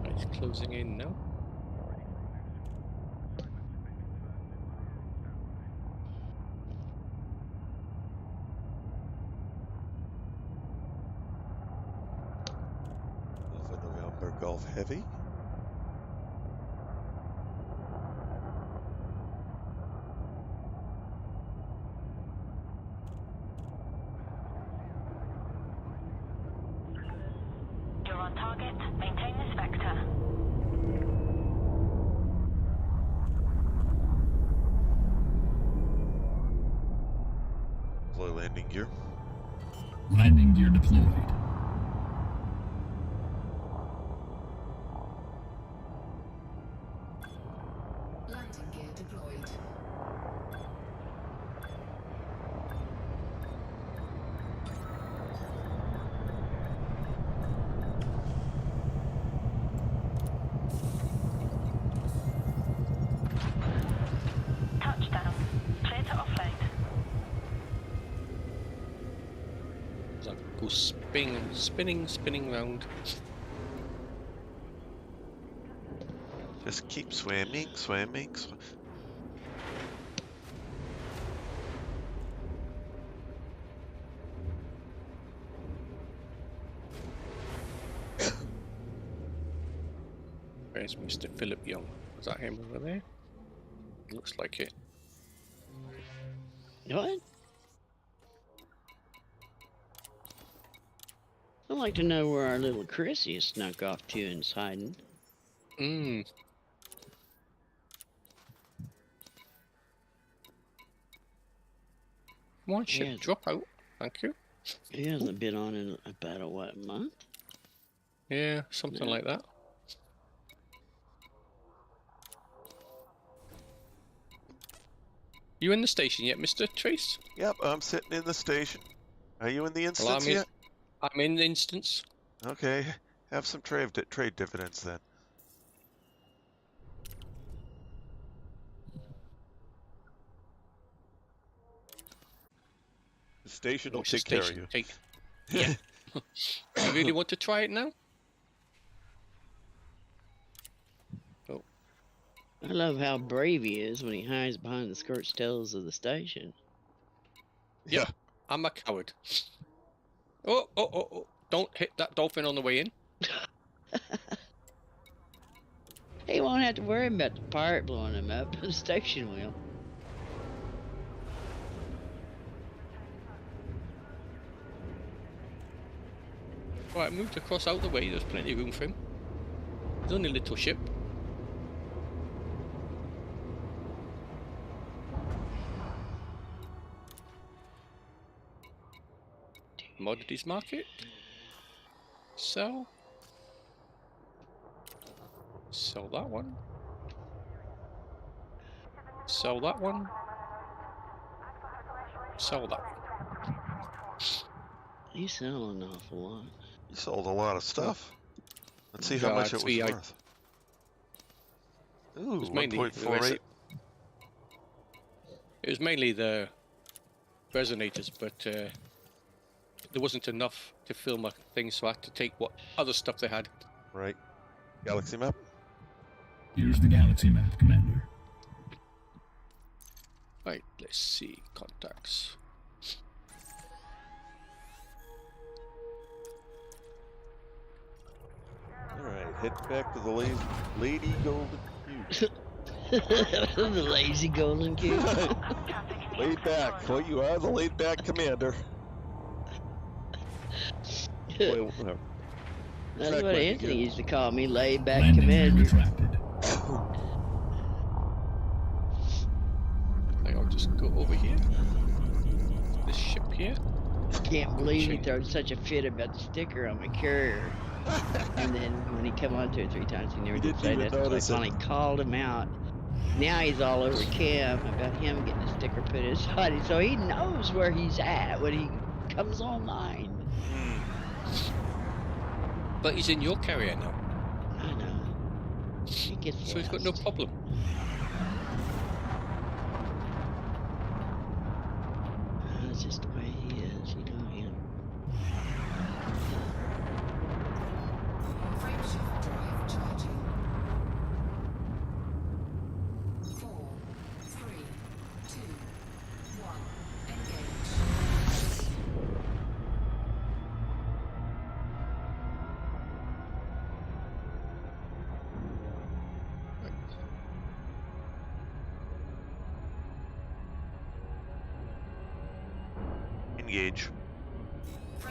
F: 3-2.
B: It's closing in now.
A: Alpha November Golf Heavy.
F: You're on target. Maintain this vector.
A: Deploy landing gear.
D: Landing gear deployed.
H: Landing gear deployed.
B: spinning round.
A: Just keep swimming.
B: Where's Mr. Philip Young? Was that him over there? Looks like it.
C: What? I'd like to know where our little Chrissy has snuck off to and is hiding.
B: One ship
C: Yes.
B: drop out. Thank you.
C: He hasn't been on in about a month?
B: Yeah, something like that. You in the station yet, Mr. Trace?
A: Yep, I'm sitting in the station. Are you in the
B: Well,
A: instance yet?
B: I'm in the instance.
A: Okay, have some trade dividends then. The station will
B: What's the
A: take care of
B: station?
A: you.
B: Yeah. You really want to try it now? Oh,
C: I love how brave he is when he hides behind the skirt tails of the station.
A: Yeah.
B: I'm a coward. Oh. Don't hit that dolphin on the way in.
C: He won't have to worry about the pirate blowing him up. The station will.
B: Right, I moved across out the way. There's plenty of room for him. He's only a little ship. Commodities market. Sell. Sell that one. Sell that one. Sell that one.
C: You sell an awful lot.
A: You sold a lot of stuff. Let's see how
B: Yeah,
A: much it was
B: 3
A: worth. Ooh,
B: was mainly the
A: 1.48.
B: It was mainly the resonators, but there wasn't enough to fill my thing, so I had to take what other stuff they had.
A: Right. Galaxy map?
D: Here's the galaxy map, Commander.
B: Right, let's see. Contacts.
A: Alright, head back to the Lady Golden Cube.
C: The lazy golden cube.
A: Laid back. Well, you are the laid back commander. Well, whatever.
C: That's
A: Track
C: what
A: might be
C: Anthony
A: good.
C: used to call me, laid back
D: Landing gear
C: commander.
D: retracted.
B: I think I'll just go over here. This ship here.
C: Can't believe he throws such a fit about the sticker on my carrier. And then when he come on to it 3 times, he never
A: You
C: did
A: didn't
C: say
A: even
C: that. So I
A: notice it.
C: finally called him out. Now he's all over Cam about him getting a sticker put inside. So he knows where he's at when he comes online.
B: But he's in your carrier now,
C: I know. He gets
B: so he's got no
C: lost.
B: problem.
C: That's just the way he is, you know him.
H: Frameshift drive charging. 4, 3, 2, 1. Engage.
A: Engage.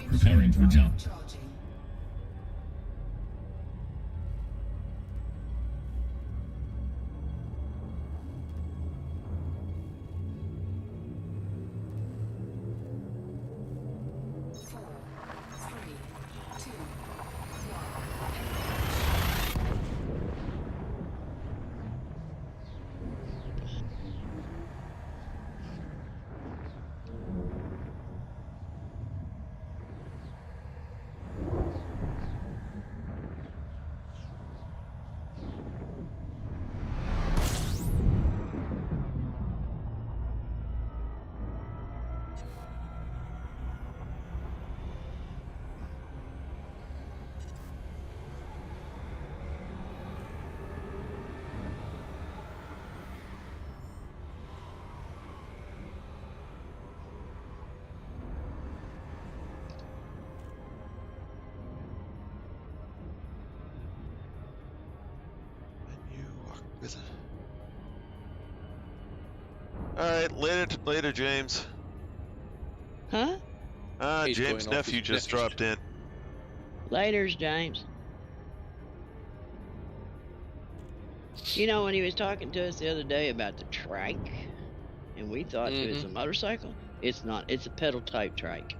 D: Preparing for jump.
H: Charging. Four, three, two, one.
A: All right, later, James.
C: Huh?
B: He's
A: James'
B: going off.
A: nephew
B: His
A: just
B: nephew's
A: dropped in.
C: Laters, James. You know, when he was talking to us the other day about the trike, and we thought it was a motorcycle, it's not. It's a pedal type trike.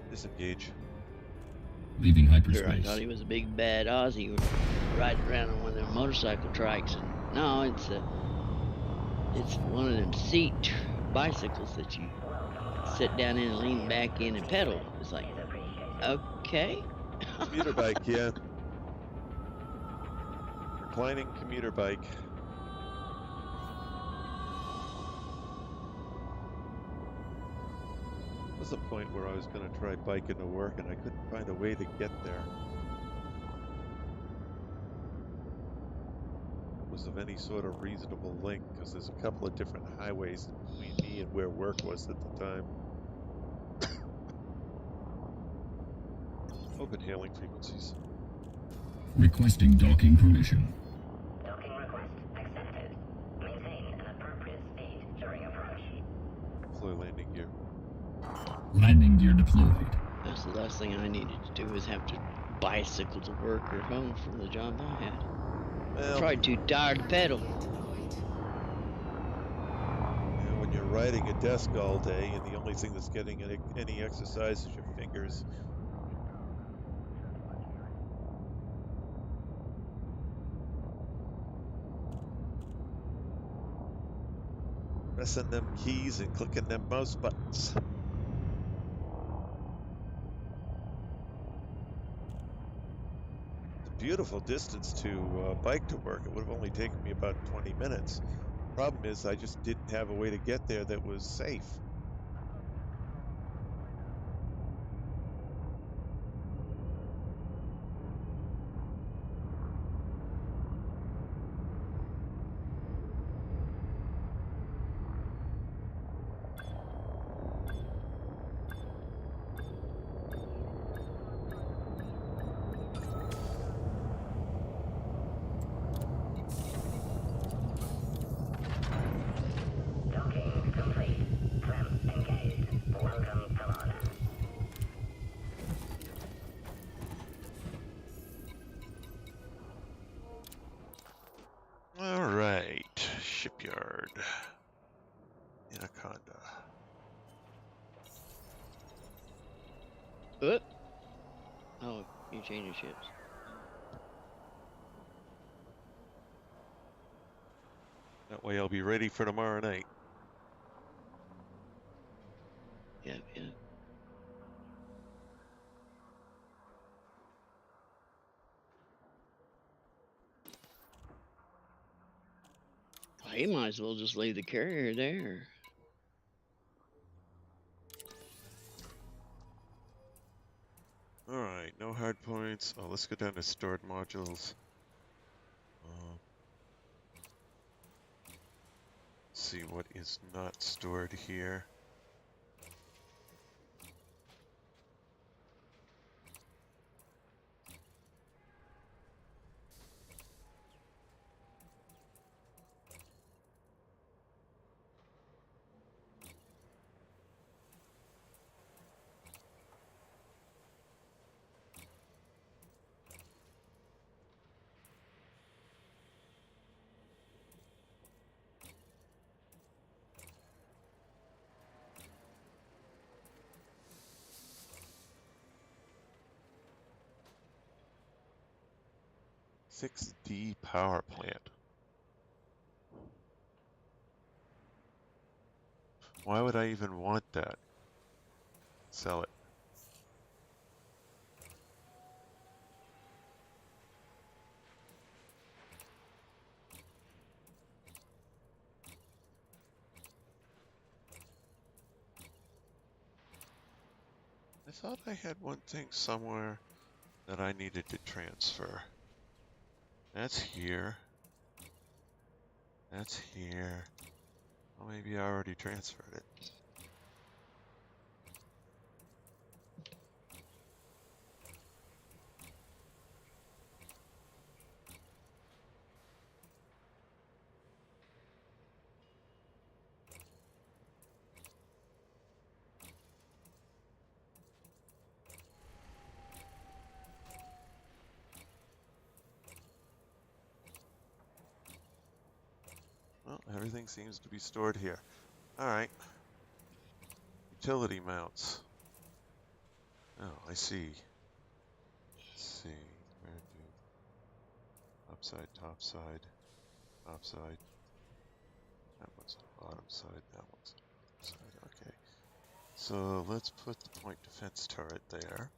A: Disengage.
D: Leaving
C: Sure, I
D: hyperspace.
C: thought he was a big bad Aussie riding around on one of them motorcycle trikes. And no, it's one of them seat bicycles that you sit down in and lean back in and pedal. It's like, okay.
A: Commuter bike, yeah. Reclining commuter bike. There was a point where I was going to try biking to work and I couldn't find a way to get there. It was of any sort of reasonable link because there's a couple of different highways between me and where work was at the time. Open hailing frequencies.
D: Requesting docking permission.
G: Docking request accepted. Maintain an appropriate speed during approach.
A: Deploy landing gear.
D: Landing gear deployed.
C: That's the last thing I needed to do was have to bicycle to work or home from the job I had.
A: Well,
C: Probably too tired to pedal.
H: Deployed.
A: when you're riding a desk all day and the only thing that's getting any exercise is your fingers. Pressing them keys and clicking them mouse buttons. It's a beautiful distance to bike to work. It would have only taken me about 20 minutes. Problem is, I just didn't have a way to get there that was safe.
G: Docking complete. Clamp engaged. Welcome, Colonia.
A: All right, shipyard. Anaconda.
C: Oop. Oh, you changing ships.
A: That way I'll be ready for tomorrow night.
C: Yep, yep. Well, he might as well just leave the carrier there.
A: All right, no hard points. Oh, let's go down to stored modules. See what is not stored here. D power plant. Why would I even want that? Sell it. I thought I had one thing somewhere that I needed to transfer. That's here. That's here. Well, maybe I already transferred it. everything seems to be stored here. All right. Utility mounts. Oh, I see. Let's see. Where do upside, top side, top side. That one's on the bottom side. That one's on the bottom side. Okay. So let's put the point defense turret there.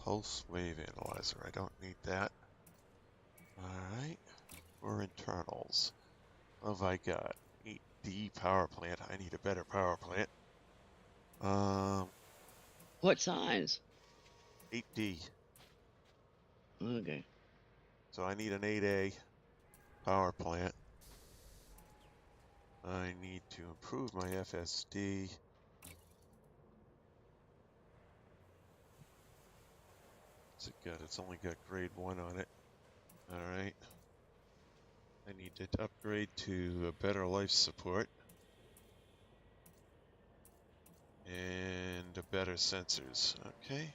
A: Pulse wave analyzer. I don't need that. Alright. For internals. What have I got? 8D power plant. I need a better power plant.
C: What size?
A: 8D.
C: Okay.
A: So I need an 8A power plant. I need to improve my FSD. What's it got? It's only got grade 1 on it. Alright. I need to upgrade to a better life support. And a better sensors. Okay.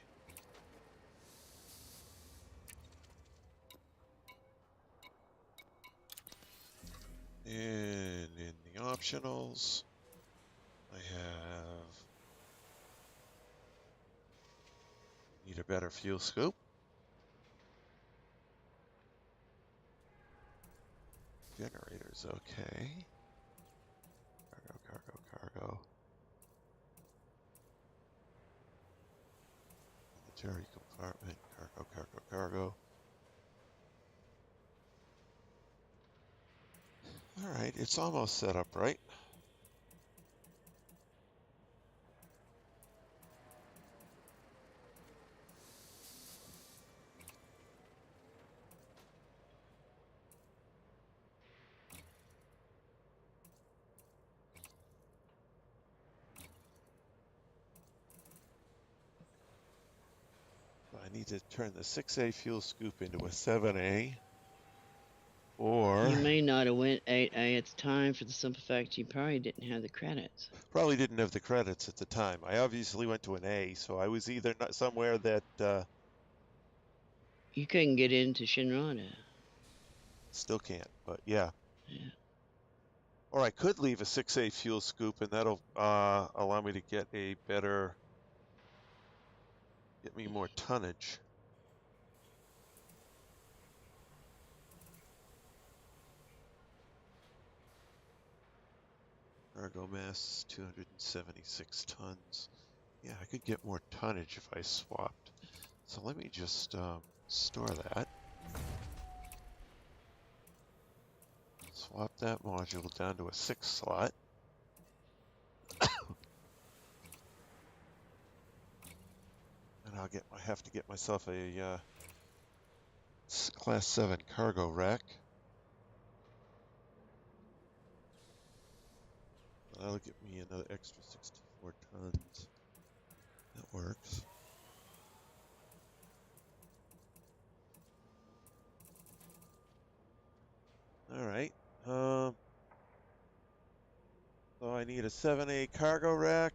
A: And in the optionals, I need a better fuel scope. Generators, okay. Cargo. Military compartment, cargo. Alright, it's almost set up right. I need to turn the 6A fuel scoop into a 7A. Or
C: You may not have went 8A at the time for the simple fact you probably didn't have the credits.
A: probably didn't have the credits at the time. I obviously went to an A, so I was either not somewhere that
C: You couldn't get into Shinrada.
A: still can't, but yeah.
C: Yeah.
A: Or I could leave a 6A fuel scoop, and that'll allow me to get me more tonnage. Cargo mass 276 tons. Yeah, I could get more tonnage if I swapped. So let me just store that. Swap that module down to a 6 slot. And I have to get myself a class 7 cargo rack. That'll get me another extra 64 tons. That works. All right. So I need a 7A cargo rack.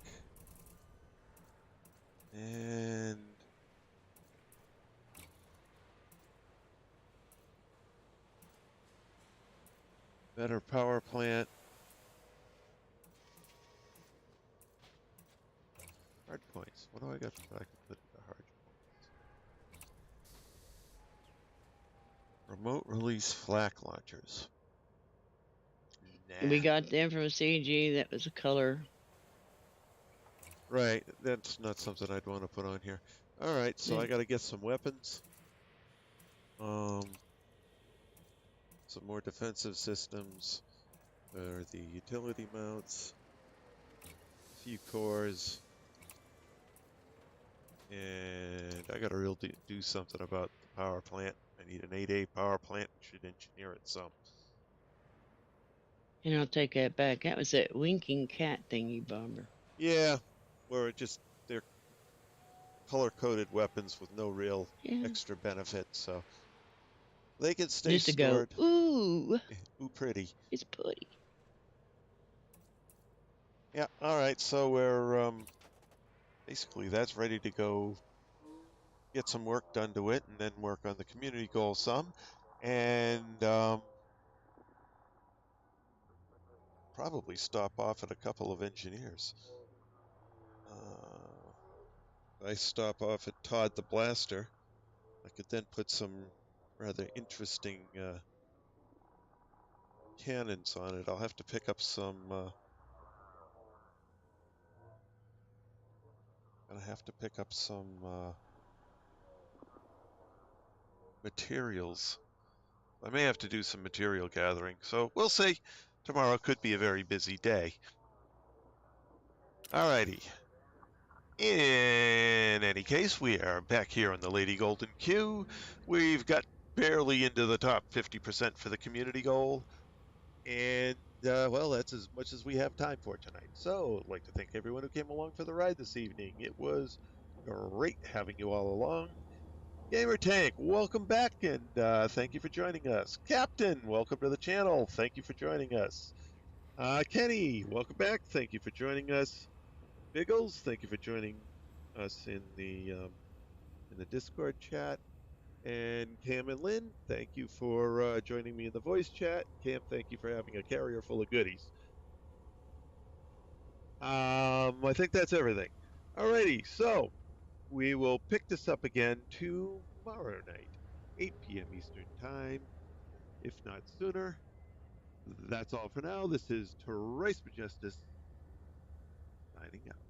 A: And better power plant. Hard points. What do I got that I can put into hard points? Remote release flak launchers. Nah.
C: We got them from a CG that was a color.
A: Right, that's not something I'd want to put on here. All right, so I got to get some weapons. Some more defensive systems. Or the utility mounts. A few cores. And I got to do something about the power plant. I need an 8A power plant. Should engineer it some.
C: And I'll take that back. That was that winking cat thingy bomber.
A: Yeah, where they're color-coded weapons with no real extra benefit, so they can stay
C: just to
A: stored.
C: Go, ooh,
A: ooh, pretty.
C: It's pretty.
A: Yeah. All right. So we're basically that's ready to go get some work done to it, and then work on the community goal some, and probably stop off at a couple of engineers. I stop off at Todd the Blaster. I could then put some rather interesting cannons on it. I'll have to pick up some. Gonna have to pick up some materials. I may have to do some material gathering. So we'll see. Tomorrow could be a very busy day. Alrighty. In any case, we are back here on the Lady Golden Queue. We've got barely into the top 50% for the community goal. And, well, that's as much as we have time for tonight. So, I'd like to thank everyone who came along for the ride this evening. It was great having you all along. Gamer Tank, welcome back, and thank you for joining us. Captain, welcome to the channel. Thank you for joining us. Kenny, welcome back. Thank you for joining us. Biggles, thank you for joining us in the Discord chat. And Cam and Lynn, thank you for joining me in the voice chat. Cam, thank you for having a carrier full of goodies. I think that's everything. Alrighty, so we will pick this up again tomorrow night, 8 p.m. Eastern Time, if not sooner. That's all for now. This is Terrace Majestus signing out.